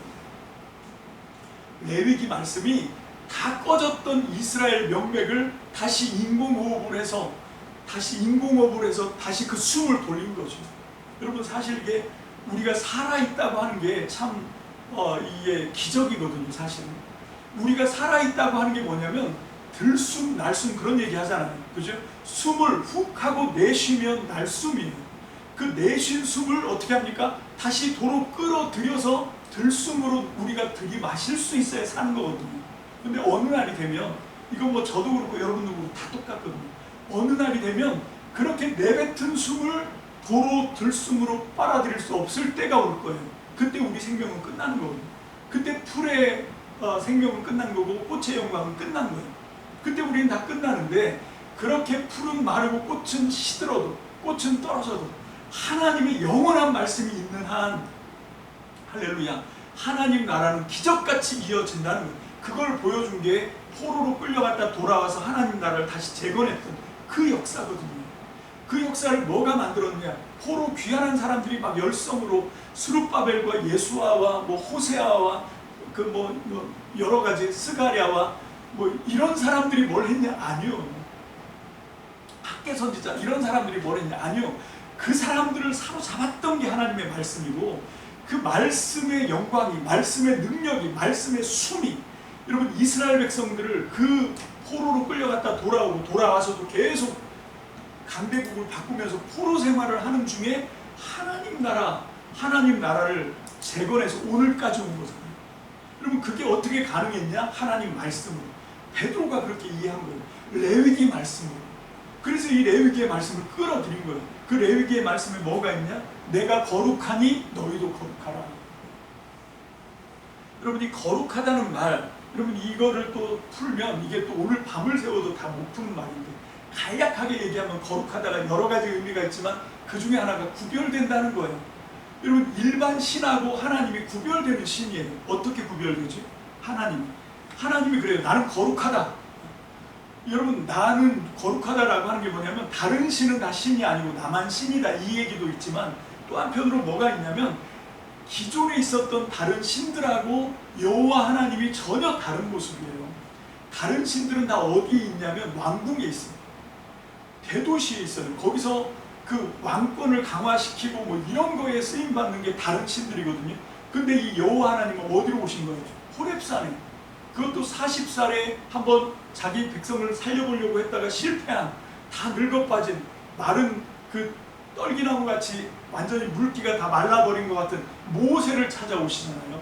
레위기 말씀이 다 꺼졌던 이스라엘 명맥을 다시 인공호흡을 해서 다시 그 숨을 돌린 거죠. 여러분 사실 이게 우리가 살아있다고 하는 게 참 이게 기적이거든요. 사실은 우리가 살아있다고 하는 게 뭐냐면 들숨 날숨 그런 얘기 하잖아요. 그죠? 숨을 훅 하고 내쉬면 날숨이에요. 그 내쉰 숨을 어떻게 합니까? 다시 도로 끌어들여서 들숨으로 우리가 들이마실 수 있어야 사는 거거든요. 근데 어느 날이 되면, 이건 뭐 저도 그렇고 여러분도 그렇고 다 똑같거든요. 어느 날이 되면 그렇게 내뱉은 숨을 도로 들숨으로 빨아들일 수 없을 때가 올 거예요. 그때 우리 생명은 끝나는 거거든요. 그때 풀의 생명은 끝난 거고 꽃의 영광은 끝난 거예요. 그때 우리는 다 끝나는데, 그렇게 풀은 마르고 꽃은 시들어도 꽃은 떨어져도 하나님의 영원한 말씀이 있는 한, 할렐루야, 하나님 나라는 기적같이 이어진다는 거예요. 그걸 보여준 게 포로로 끌려갔다 돌아와서 하나님 나라를 다시 재건했던 그 역사거든요. 그 역사를 뭐가 만들었냐? 포로 귀환한 사람들이 막 열성으로 스룹바벨과 예수아와 뭐 호세아와 그 뭐 여러 가지 스가랴와 뭐 이런 사람들이 뭘 했냐? 아니요. 학계 선지자 이런 사람들이 뭘 했냐? 아니요. 그 사람들을 사로잡았던 게 하나님의 말씀이고, 그 말씀의 영광이, 말씀의 능력이, 말씀의 숨이, 여러분 이스라엘 백성들을 그 포로로 끌려갔다 돌아와서도 계속 강대국을 바꾸면서 포로 생활을 하는 중에 하나님 나라를 재건해서 오늘까지 온 거잖아요. 여러분 그게 어떻게 가능했냐? 하나님 말씀으로. 베드로가 그렇게 이해한 거예요. 레위기 말씀으로. 그래서 이 레위기의 말씀을 끌어들인 거예요. 그 레위기의 말씀에 뭐가 있냐? 내가 거룩하니 너희도 거룩하라. 여러분 이 거룩하다는 말, 여러분 이거를 또 풀면 이게 또 오늘 밤을 새워도 다 못 푸는 말인데, 간략하게 얘기하면 거룩하다가 여러 가지 의미가 있지만 그 중에 하나가 구별된다는 거예요. 여러분 일반 신하고 하나님이 구별되는 신이에요. 어떻게 구별되지? 하나님이 그래요. 나는 거룩하다. 여러분 나는 거룩하다라고 하는 게 뭐냐면 다른 신은 다 신이 아니고 나만 신이다 이 얘기도 있지만, 또 한편으로 뭐가 있냐면 기존에 있었던 다른 신들하고 여호와 하나님이 전혀 다른 모습이에요. 다른 신들은 다 어디에 있냐면 왕궁에 있어요. 대도시에 있어요. 거기서 그 왕권을 강화시키고 뭐 이런 거에 쓰임받는 게 다른 신들이거든요. 근데 이 여호와 하나님은 어디로 오신 거예요? 호렙산에. 그것도 40살에 한번 자기 백성을 살려보려고 했다가 실패한, 다 늙어빠진 마른 그 떨기나무 같이 완전히 물기가 다 말라버린 것 같은 모세를 찾아오시잖아요.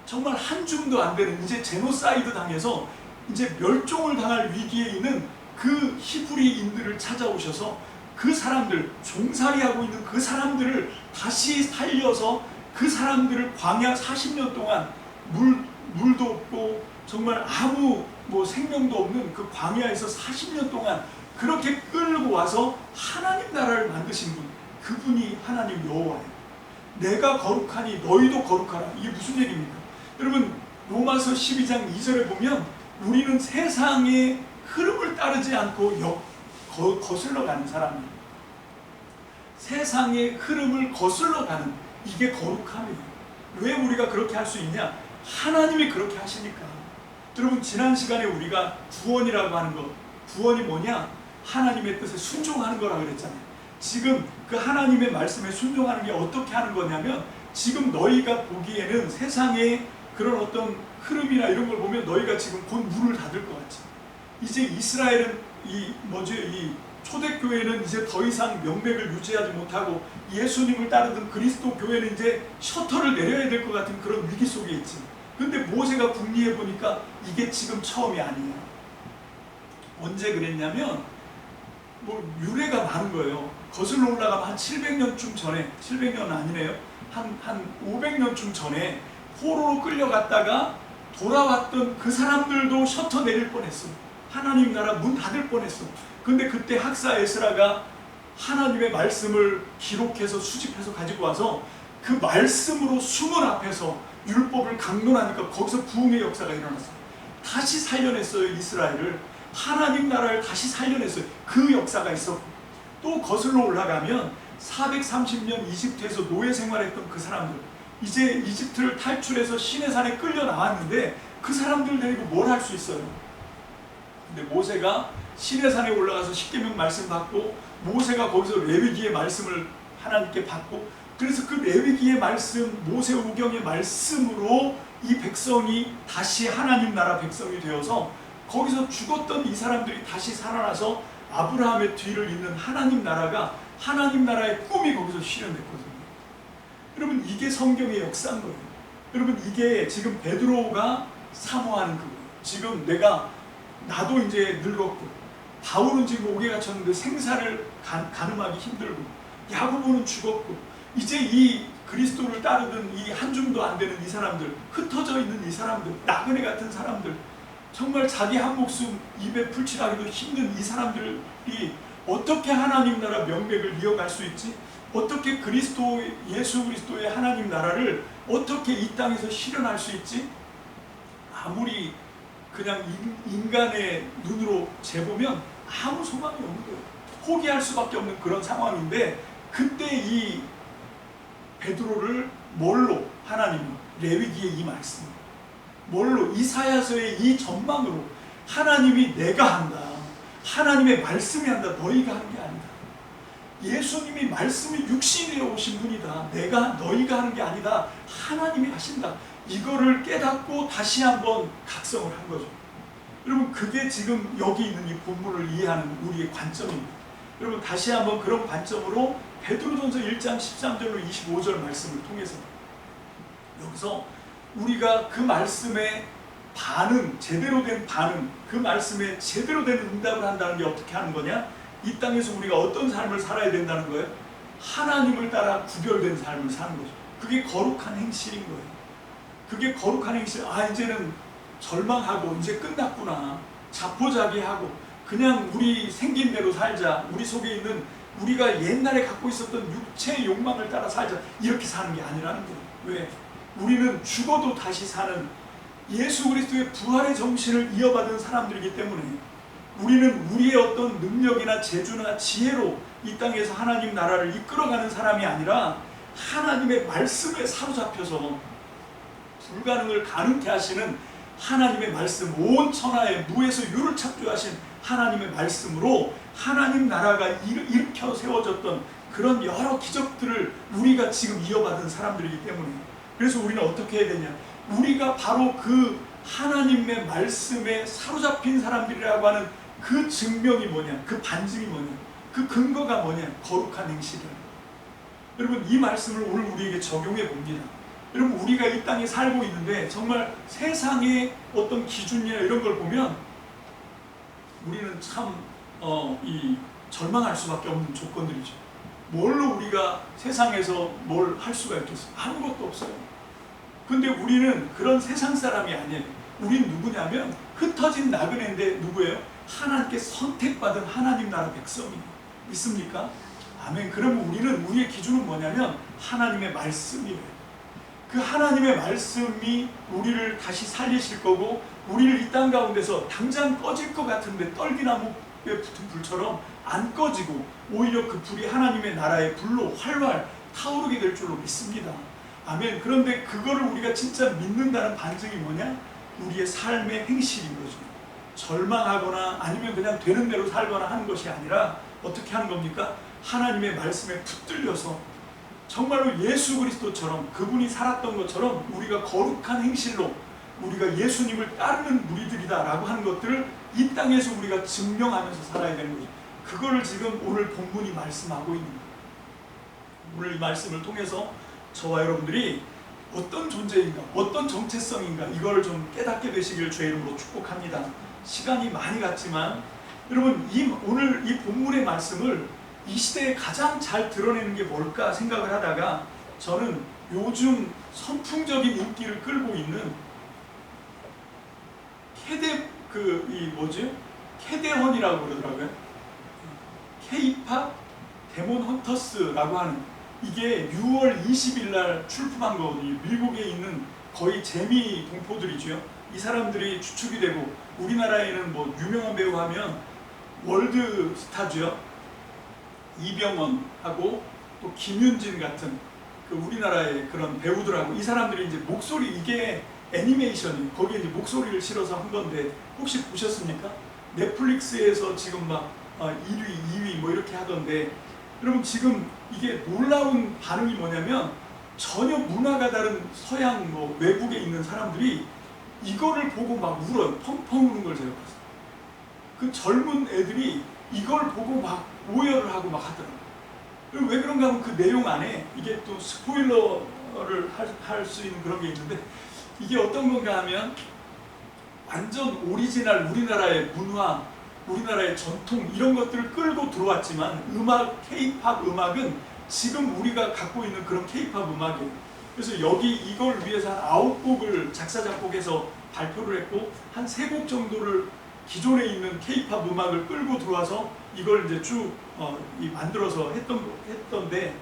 정말 한 줌도 안 되는, 이제 제노사이드 당해서 이제 멸종을 당할 위기에 있는 그 히브리인들을 찾아오셔서 그 사람들, 종살이하고 있는 그 사람들을 다시 살려서 그 사람들을 광야 40년 동안 물도 없고 정말 아무 뭐 생명도 없는 그 광야에서 40년 동안 그렇게 끌고 와서 하나님 나라를 만드신 분, 그분이 하나님 여호와예요. 내가 거룩하니 너희도 거룩하라. 이게 무슨 얘기입니까? 여러분 로마서 12장 2절에 보면 우리는 세상의 흐름을 따르지 않고 거슬러 가는 사람이에요. 세상의 흐름을 거슬러 가는, 이게 거룩함이에요. 왜 우리가 그렇게 할 수 있냐? 하나님이 그렇게 하시니까. 여러분, 지난 시간에 우리가 구원이라고 하는 것, 구원이 뭐냐? 하나님의 뜻에 순종하는 거라고 그랬잖아요. 지금 그 하나님의 말씀에 순종하는 게 어떻게 하는 거냐면, 지금 너희가 보기에는 세상의 그런 어떤 흐름이나 이런 걸 보면 너희가 지금 곧 문을 닫을 것 같지. 이제 이스라엘은 이 초대교회는 이제 더 이상 명맥을 유지하지 못하고 예수님을 따르던 그리스도 교회는 이제 셔터를 내려야 될 것 같은 그런 위기 속에 있지. 근데 모세가 궁리해 보니까 이게 지금 처음이 아니에요. 언제 그랬냐면 유래가 많은 거예요. 거슬러 올라가면 한 700년쯤 전에, 700년은 아니네요. 한 500년쯤 전에 포로로 끌려갔다가 돌아왔던 그 사람들도 셔터 내릴 뻔했어. 하나님 나라 문 닫을 뻔했어. 근데 그때 학사 에스라가 하나님의 말씀을 기록해서 수집해서 가지고 와서 그 말씀으로 수문 앞에서 율법을 강론하니까 거기서 부흥의 역사가 일어났어요. 다시 살려냈어요. 이스라엘을. 하나님 나라를 다시 살려냈어요. 그 역사가 있었고, 또 거슬러 올라가면 430년 이집트에서 노예 생활했던 그 사람들, 이제 이집트를 탈출해서 시내산에 끌려 나왔는데 그 사람들 데리고 뭘 할 수 있어요? 근데 모세가 시내산에 올라가서 십계명 말씀 받고, 모세가 거기서 레위기의 말씀을 하나님께 받고, 그래서 그 레위기의 말씀, 모세오경의 말씀으로 이 백성이 다시 하나님 나라 백성이 되어서 거기서 죽었던 이 사람들이 다시 살아나서 아브라함의 뒤를 잇는 하나님 나라가, 하나님 나라의 꿈이 거기서 실현됐거든요. 여러분, 이게 성경의 역사인 거예요. 여러분, 이게 지금 베드로가 사모하는 그거예요. 지금 나도 이제 늙었고, 바울은 지금 옥에 갇혔는데 생사를 가늠하기 힘들고, 야고보는 죽었고, 이제 이 그리스도를 따르던 이 한 줌도 안 되는 이 사람들, 흩어져 있는 이 사람들, 나그네 같은 사람들, 정말 자기 한 목숨 입에 풀칠하기도 힘든 이 사람들이 어떻게 하나님 나라 명맥을 이어갈 수 있지? 어떻게 예수 그리스도의 하나님 나라를 어떻게 이 땅에서 실현할 수 있지? 아무리 그냥 인간의 눈으로 재보면 아무 소망이 없는 거예요. 포기할 수밖에 없는 그런 상황인데, 그때 이 베드로를 뭘로? 하나님은 레위기의 이 말씀, 뭘로? 이사야서의 이 전망으로 하나님이 내가 한다, 하나님의 말씀이 한다, 너희가 하는 게 아니다. 예수님이 말씀이 육신이 되어 오신 분이다. 너희가 하는 게 아니다. 하나님이 하신다. 이거를 깨닫고 다시 한번 각성을 한 거죠. 여러분, 그게 지금 여기 있는 이 본문을 이해하는 우리의 관점입니다. 여러분, 다시 한번 그런 관점으로 베드로전서 1장 13절로 25절 말씀을 통해서 여기서 우리가 그 말씀에 제대로 된 반응, 그 말씀에 제대로 된 응답을 한다는 게 어떻게 하는 거냐? 이 땅에서 우리가 어떤 삶을 살아야 된다는 거예요? 하나님을 따라 구별된 삶을 사는 거죠. 그게 거룩한 행실인 거예요. 그게 거룩한 행실. 이제는 절망하고 이제 끝났구나, 자포자기하고 그냥 우리 생긴 대로 살자, 우리 속에 있는 우리가 옛날에 갖고 있었던 육체의 욕망을 따라 살자, 이렇게 사는 게 아니라는 거예요. 왜? 우리는 죽어도 다시 사는 예수 그리스도의 부활의 정신을 이어받은 사람들이기 때문에, 우리는 우리의 어떤 능력이나 재주나 지혜로 이 땅에서 하나님 나라를 이끌어가는 사람이 아니라 하나님의 말씀에 사로잡혀서 불가능을 가능케 하시는 하나님의 말씀, 온 천하에 무에서 유를 창조하신 하나님의 말씀으로 하나님 나라가 일으켜 세워졌던 그런 여러 기적들을 우리가 지금 이어받은 사람들이기 때문에, 그래서 우리는 어떻게 해야 되냐? 우리가 바로 그 하나님의 말씀에 사로잡힌 사람들이라고 하는 그 증명이 뭐냐? 그 반증이 뭐냐? 그 근거가 뭐냐? 거룩한 행실이다. 여러분, 이 말씀을 오늘 우리에게 적용해 봅니다. 여러분, 우리가 이 땅에 살고 있는데 정말 세상의 어떤 기준이나 이런 걸 보면 우리는 참 절망할 수밖에 없는 조건들이죠. 뭘로 우리가 세상에서 뭘 할 수가 있겠어요? 아무것도 없어요. 근데 우리는 그런 세상 사람이 아니에요. 우린 누구냐면 흩어진 나그네인데 누구예요? 하나님께 선택받은 하나님 나라 백성이에요. 믿습니까? 아멘. 그러면 우리의 기준은 뭐냐면 하나님의 말씀이에요. 그 하나님의 말씀이 우리를 다시 살리실 거고, 우리를 이 땅 가운데서 당장 꺼질 것 같은데, 떨기나무 붙은 불처럼 안 꺼지고 오히려 그 불이 하나님의 나라의 불로 활활 타오르게 될 줄로 믿습니다. 아멘. 그런데 그거를 우리가 진짜 믿는다는 반증이 뭐냐? 우리의 삶의 행실인 거죠. 절망하거나 아니면 그냥 되는 대로 살거나 하는 것이 아니라 어떻게 하는 겁니까? 하나님의 말씀에 붙들려서 정말로 예수 그리스도처럼 그분이 살았던 것처럼 우리가 거룩한 행실로 우리가 예수님을 따르는 무리들이다 라고 하는 것들을 이 땅에서 우리가 증명하면서 살아야 되는 거죠. 그거를 지금 오늘 본문이 말씀하고 있는 거예요. 오늘 이 말씀을 통해서 저와 여러분들이 어떤 존재인가, 어떤 정체성인가 이거를 좀 깨닫게 되시기를 주의 이름으로 축복합니다. 시간이 많이 갔지만 여러분 오늘 이 본문의 말씀을 이 시대에 가장 잘 드러내는 게 뭘까 생각을 하다가 저는 요즘 선풍적인 인기를 끌고 있는 캐데헌이라고 그러더라고요. K-팝 데몬 헌터스라고 하는, 이게 6월 20일 날 출품한 거거든요. 미국에 있는 거의 재미 동포들이죠. 이 사람들이 주축이 되고 우리나라에는 뭐 유명한 배우 하면 월드 스타죠. 이병헌하고 또 김윤진 같은 그 우리나라의 그런 배우들하고 이 사람들이 이제 목소리, 이게 애니메이션이 거기에 이제 목소리를 실어서 한 건데 혹시 보셨습니까? 넷플릭스에서 지금 막 1위, 2위 뭐 이렇게 하던데, 여러분 지금 이게 놀라운 반응이 뭐냐면 전혀 문화가 다른 서양 뭐 외국에 있는 사람들이 이거를 보고 막 울어요. 펑펑 우는 걸 제가 봤어요. 그 젊은 애들이 이걸 보고 막 오열을 하고 막 하더라고요. 왜 그런가 하면 그 내용 안에 이게 또 스포일러를 할 수 있는 그런 게 있는데, 이게 어떤 건가 하면 완전 오리지널 우리나라의 문화, 우리나라의 전통 이런 것들을 끌고 들어왔지만 K-팝 음악은 지금 우리가 갖고 있는 그런 K-팝 음악이에요. 그래서 이걸 위해서 한 9곡을 작사 작곡해서 발표를 했고 한 3곡 정도를 기존에 있는 K-팝 음악을 끌고 들어와서 이걸 이제 쭉 만들어서 했던데,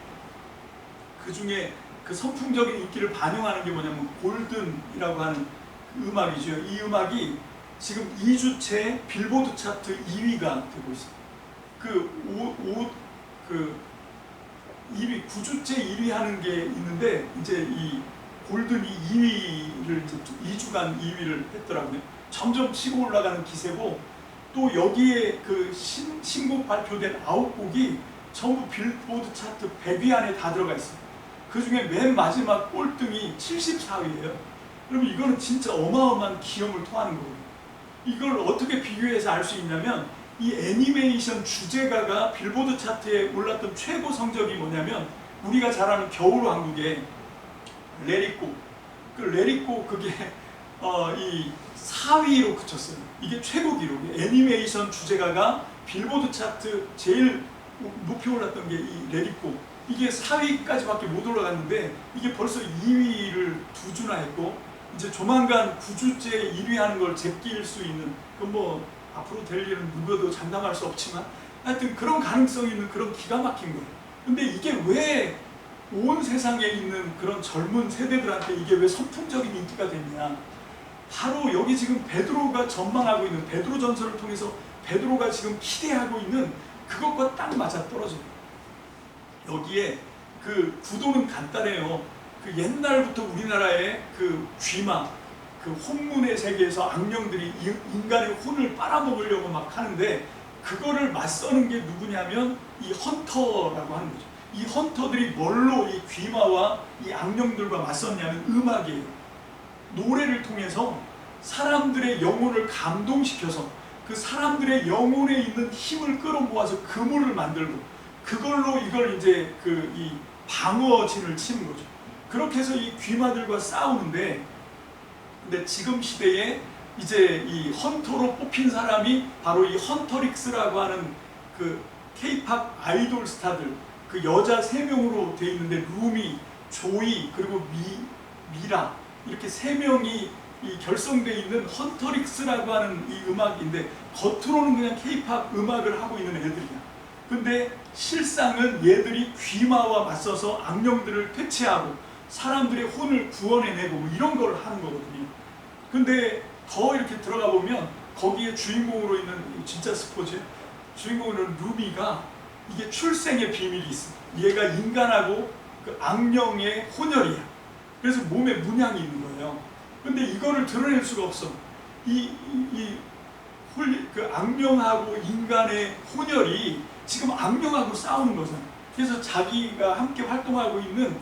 그 중에 그 선풍적인 인기를 반영하는 게 뭐냐면 골든이라고 하는 그 음악이죠. 이 음악이 지금 2주째 빌보드 차트 2위가 되고 있어요. 그 2위, 9주째 1위 하는 게 있는데 이제 이 골든이 2위를 이제 2주간 2위를 했더라고요. 점점 치고 올라가는 기세고, 또 여기에 그 신곡 발표된 9곡이 전부 빌보드 차트 100위 안에 다 들어가 있어요. 그 중에 맨 마지막 꼴등이 74위예요. 그러면 이거는 진짜 어마어마한 기염을 토하는 거예요. 이걸 어떻게 비교해서 알 수 있냐면 이 애니메이션 주제가가 빌보드 차트에 올랐던 최고 성적이 뭐냐면 우리가 잘 아는 겨울왕국의 레리꼬. 그 레리꼬 그게 이 4위로 그쳤어요. 이게 최고 기록이에요. 애니메이션 주제가가 빌보드 차트 제일 높이 올랐던 게 이 레리꼬. 이게 4위까지밖에 못 올라갔는데 이게 벌써 2위를 2주나 했고, 이제 조만간 9주째 1위 하는 걸 제낄 수 있는, 그건 뭐 앞으로 될 일은 누구도 장담할 수 없지만 하여튼 그런 가능성이 있는 그런 기가 막힌 거예요. 근데 이게 왜 온 세상에 있는 그런 젊은 세대들한테 이게 왜 선풍적인 인기가 됐냐? 바로 여기 지금 베드로가 전망하고 있는, 베드로 전설을 통해서 베드로가 지금 기대하고 있는 그것과 딱 맞아 떨어져요. 여기에 그 구도는 간단해요. 그 옛날부터 우리나라의 그 귀마, 그 혼문의 세계에서 악령들이 인간의 혼을 빨아먹으려고 막 하는데, 그거를 맞서는 게 누구냐면 이 헌터라고 하는 거죠. 이 헌터들이 뭘로 이 귀마와 이 악령들과 맞섰냐면 음악이에요. 노래를 통해서 사람들의 영혼을 감동시켜서 그 사람들의 영혼에 있는 힘을 끌어모아서 그물을 만들고 그걸로 이걸 이제 이 방어진을 치는 거죠. 그렇게 해서 이 귀마들과 싸우는데, 근데 지금 시대에 이제 이 헌터로 뽑힌 사람이 바로 이 헌터릭스라고 하는 그 K-팝 아이돌 스타들, 그 여자 3명으로 돼 있는데 루미, 조이, 그리고 미라, 이렇게 3명이 이 결성되어 있는 헌터릭스라고 하는 이 음악인데, 겉으로는 그냥 K-팝 음악을 하고 있는 애들이야. 근데 실상은 얘들이 귀마와 맞서서 악령들을 퇴치하고 사람들의 혼을 구원해내고 뭐 이런 걸 하는 거거든요. 근데 더 이렇게 들어가 보면 거기에 주인공으로 있는, 진짜 스포츠, 주인공은 루미가 이게 출생의 비밀이 있어. 얘가 인간하고 그 악령의 혼혈이야. 그래서 몸에 문양이 있는 거예요. 근데 이거를 드러낼 수가 없어. 그 악령하고 인간의 혼혈이 지금 악령하고 싸우는 거잖아. 그래서 자기가 함께 활동하고 있는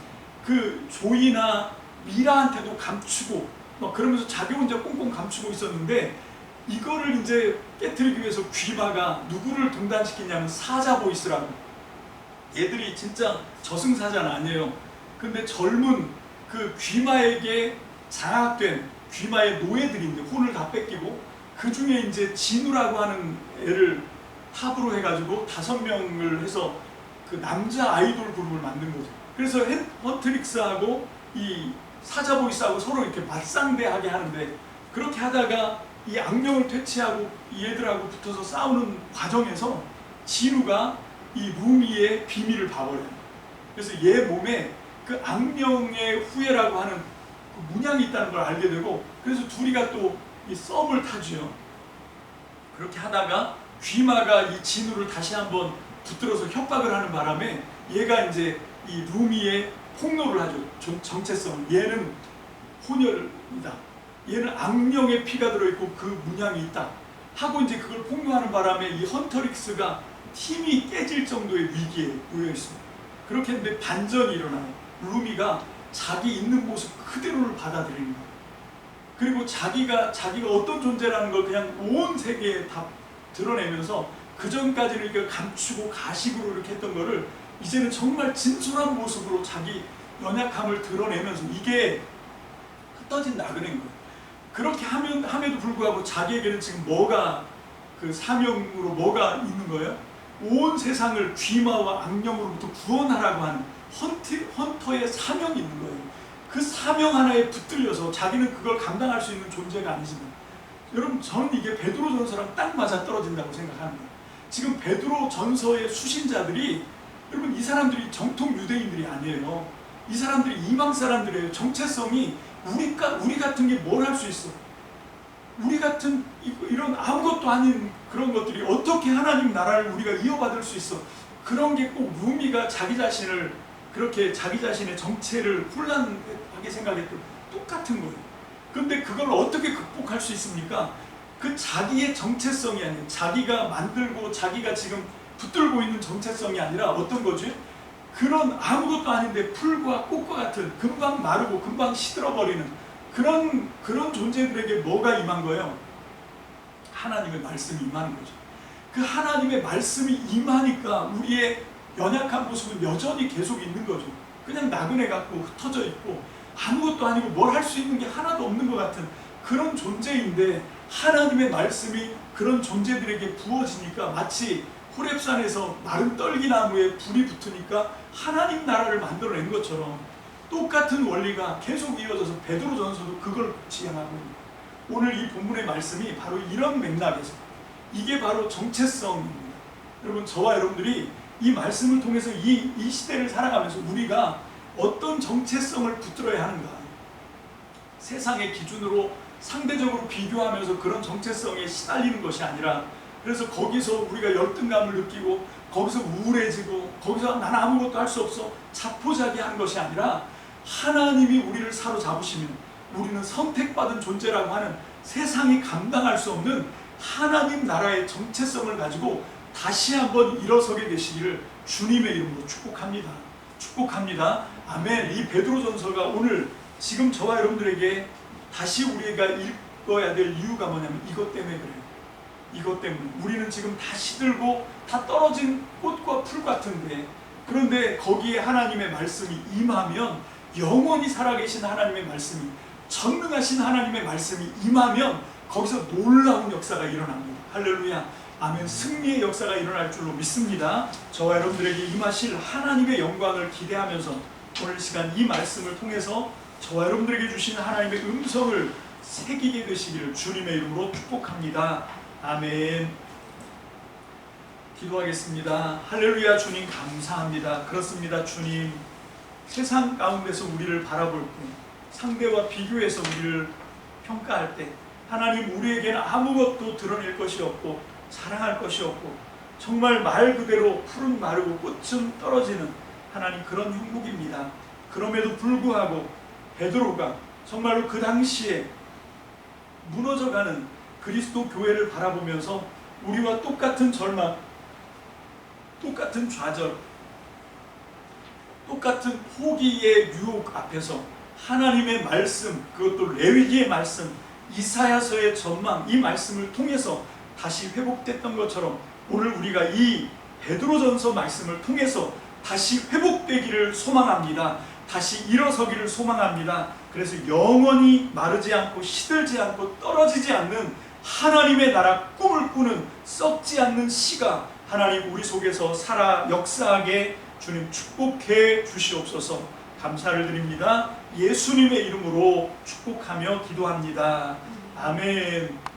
그 조이나 미라한테도 감추고 막 그러면서 자기 혼자 꽁꽁 감추고 있었는데, 이거를 이제 깨트리기 위해서 귀마가 누구를 동단시키냐면 사자보이스라고. 얘들이 진짜 저승사자는 아니에요. 근데 젊은 그 귀마에게 장악된 귀마의 노예들인데 혼을 다 뺏기고, 그 중에 이제 진우라고 하는 애를 탑으로 해가지고 5명을 해서 그 남자 아이돌 그룹을 만든 거죠. 그래서 헌트릭스하고 이 사자보이스하고 서로 이렇게 맞상대하게 하는데, 그렇게 하다가 이 악령을 퇴치하고 이 애들하고 붙어서 싸우는 과정에서 진우가 이 루미의 비밀을 봐버려요. 그래서 얘 몸에 그 악령의 후예라고 하는 그 문양이 있다는 걸 알게 되고, 그래서 둘이가 또 이 썸을 타죠. 그렇게 하다가 귀마가 이 진우를 다시 한번 붙들어서 협박을 하는 바람에 얘가 이제 이 루미의 폭로를 하죠. 정체성. 얘는 혼혈이다. 얘는 악령의 피가 들어있고 그 문양이 있다. 하고 이제 그걸 폭로하는 바람에 이 헌터릭스가 팀이 깨질 정도의 위기에 놓여 있습니다. 그렇게 했는데 반전이 일어나요. 루미가 자기 있는 모습 그대로를 받아들이는 거예요. 그리고 자기가 어떤 존재라는 걸 그냥 온 세계에 다 드러내면서, 그 전까지는 이렇게 감추고 가식으로 이렇게 했던 거를 이제는 정말 진솔한 모습으로 자기 연약함을 드러내면서, 이게 흩어진 나그네인 거예요. 그렇게 함에도 불구하고 자기에게는 지금 뭐가 그 사명으로 뭐가 있는 거예요? 온 세상을 귀마와 악령으로부터 구원하라고 하는 헌터의 사명이 있는 거예요. 그 사명 하나에 붙들려서 자기는 그걸 감당할 수 있는 존재가 아니지만, 여러분 저는 이게 베드로 전서랑 딱 맞아 떨어진다고 생각하는 거예요. 지금 베드로 전서의 수신자들이, 여러분 이 사람들이 정통 유대인들이 아니에요. 이 사람들이 이방 사람들이에요. 정체성이 우리 같은 게 뭘 할 수 있어? 우리 같은 이런 아무것도 아닌 그런 것들이 어떻게 하나님 나라를 우리가 이어받을 수 있어? 그런 게 꼭 루미가 자기 자신을 그렇게 자기 자신의 정체를 혼란하게 생각했던 똑같은 거예요. 근데 그걸 어떻게 극복할 수 있습니까? 그 자기의 정체성이 아니에요. 자기가 만들고 자기가 지금 붙들고 있는 정체성이 아니라 어떤 거지? 그런 아무것도 아닌데 풀과 꽃과 같은 금방 마르고 금방 시들어버리는 그런 존재들에게 뭐가 임한 거예요? 하나님의 말씀이 임하는 거죠. 그 하나님의 말씀이 임하니까 우리의 연약한 모습은 여전히 계속 있는 거죠. 그냥 나그네 같고 흩어져 있고 아무것도 아니고 뭘 할 수 있는 게 하나도 없는 것 같은 그런 존재인데, 하나님의 말씀이 그런 존재들에게 부어지니까 마치 호렙산에서 마른 떨기나무에 불이 붙으니까 하나님 나라를 만들어낸 것처럼 똑같은 원리가 계속 이어져서 베드로전서도 그걸 지향하고 있습니다. 오늘 이 본문의 말씀이 바로 이런 맥락에서, 이게 바로 정체성입니다. 여러분, 저와 여러분들이 이 말씀을 통해서 이 시대를 살아가면서 우리가 어떤 정체성을 붙들어야 하는가, 세상의 기준으로 상대적으로 비교하면서 그런 정체성에 시달리는 것이 아니라, 그래서 거기서 우리가 열등감을 느끼고 거기서 우울해지고 거기서 나는 아무것도 할 수 없어 자포자기한 것이 아니라, 하나님이 우리를 사로잡으시면 우리는 선택받은 존재라고 하는 세상이 감당할 수 없는 하나님 나라의 정체성을 가지고 다시 한번 일어서게 되시기를 주님의 이름으로 축복합니다. 축복합니다. 아멘. 이 베드로전서가 오늘 지금 저와 여러분들에게 다시 우리가 읽어야 될 이유가 뭐냐면 이것 때문에 그래요. 이것 때문에 우리는 지금 다 시들고 다 떨어진 꽃과 풀 같은데, 그런데 거기에 하나님의 말씀이 임하면, 영원히 살아계신 하나님의 말씀이, 전능하신 하나님의 말씀이 임하면 거기서 놀라운 역사가 일어납니다. 할렐루야. 아멘. 승리의 역사가 일어날 줄로 믿습니다. 저와 여러분들에게 임하실 하나님의 영광을 기대하면서 오늘 시간 이 말씀을 통해서 저와 여러분들에게 주신 하나님의 음성을 새기게 되시기를 주님의 이름으로 축복합니다. 아멘. 기도하겠습니다. 할렐루야. 주님 감사합니다. 그렇습니다. 주님, 세상 가운데서 우리를 바라볼 때, 상대와 비교해서 우리를 평가할 때, 하나님, 우리에게는 아무것도 드러낼 것이 없고 자랑할 것이 없고 정말 말 그대로 풀은 마르고 꽃은 떨어지는 하나님 그런 형국입니다. 그럼에도 불구하고 베드로가 정말로 그 당시에 무너져가는 그리스도 교회를 바라보면서 우리와 똑같은 절망, 똑같은 좌절, 똑같은 포기의 유혹 앞에서 하나님의 말씀, 그것도 레위기의 말씀, 이사야서의 전망, 이 말씀을 통해서 다시 회복됐던 것처럼 오늘 우리가 이 베드로전서 말씀을 통해서 다시 회복되기를 소망합니다. 다시 일어서기를 소망합니다. 그래서 영원히 마르지 않고 시들지 않고 떨어지지 않는 하나님의 나라 꿈을 꾸는 썩지 않는 씨가 하나님 우리 속에서 살아 역사하게 주님 축복해 주시옵소서. 감사를 드립니다. 예수님의 이름으로 축복하며 기도합니다. 아멘.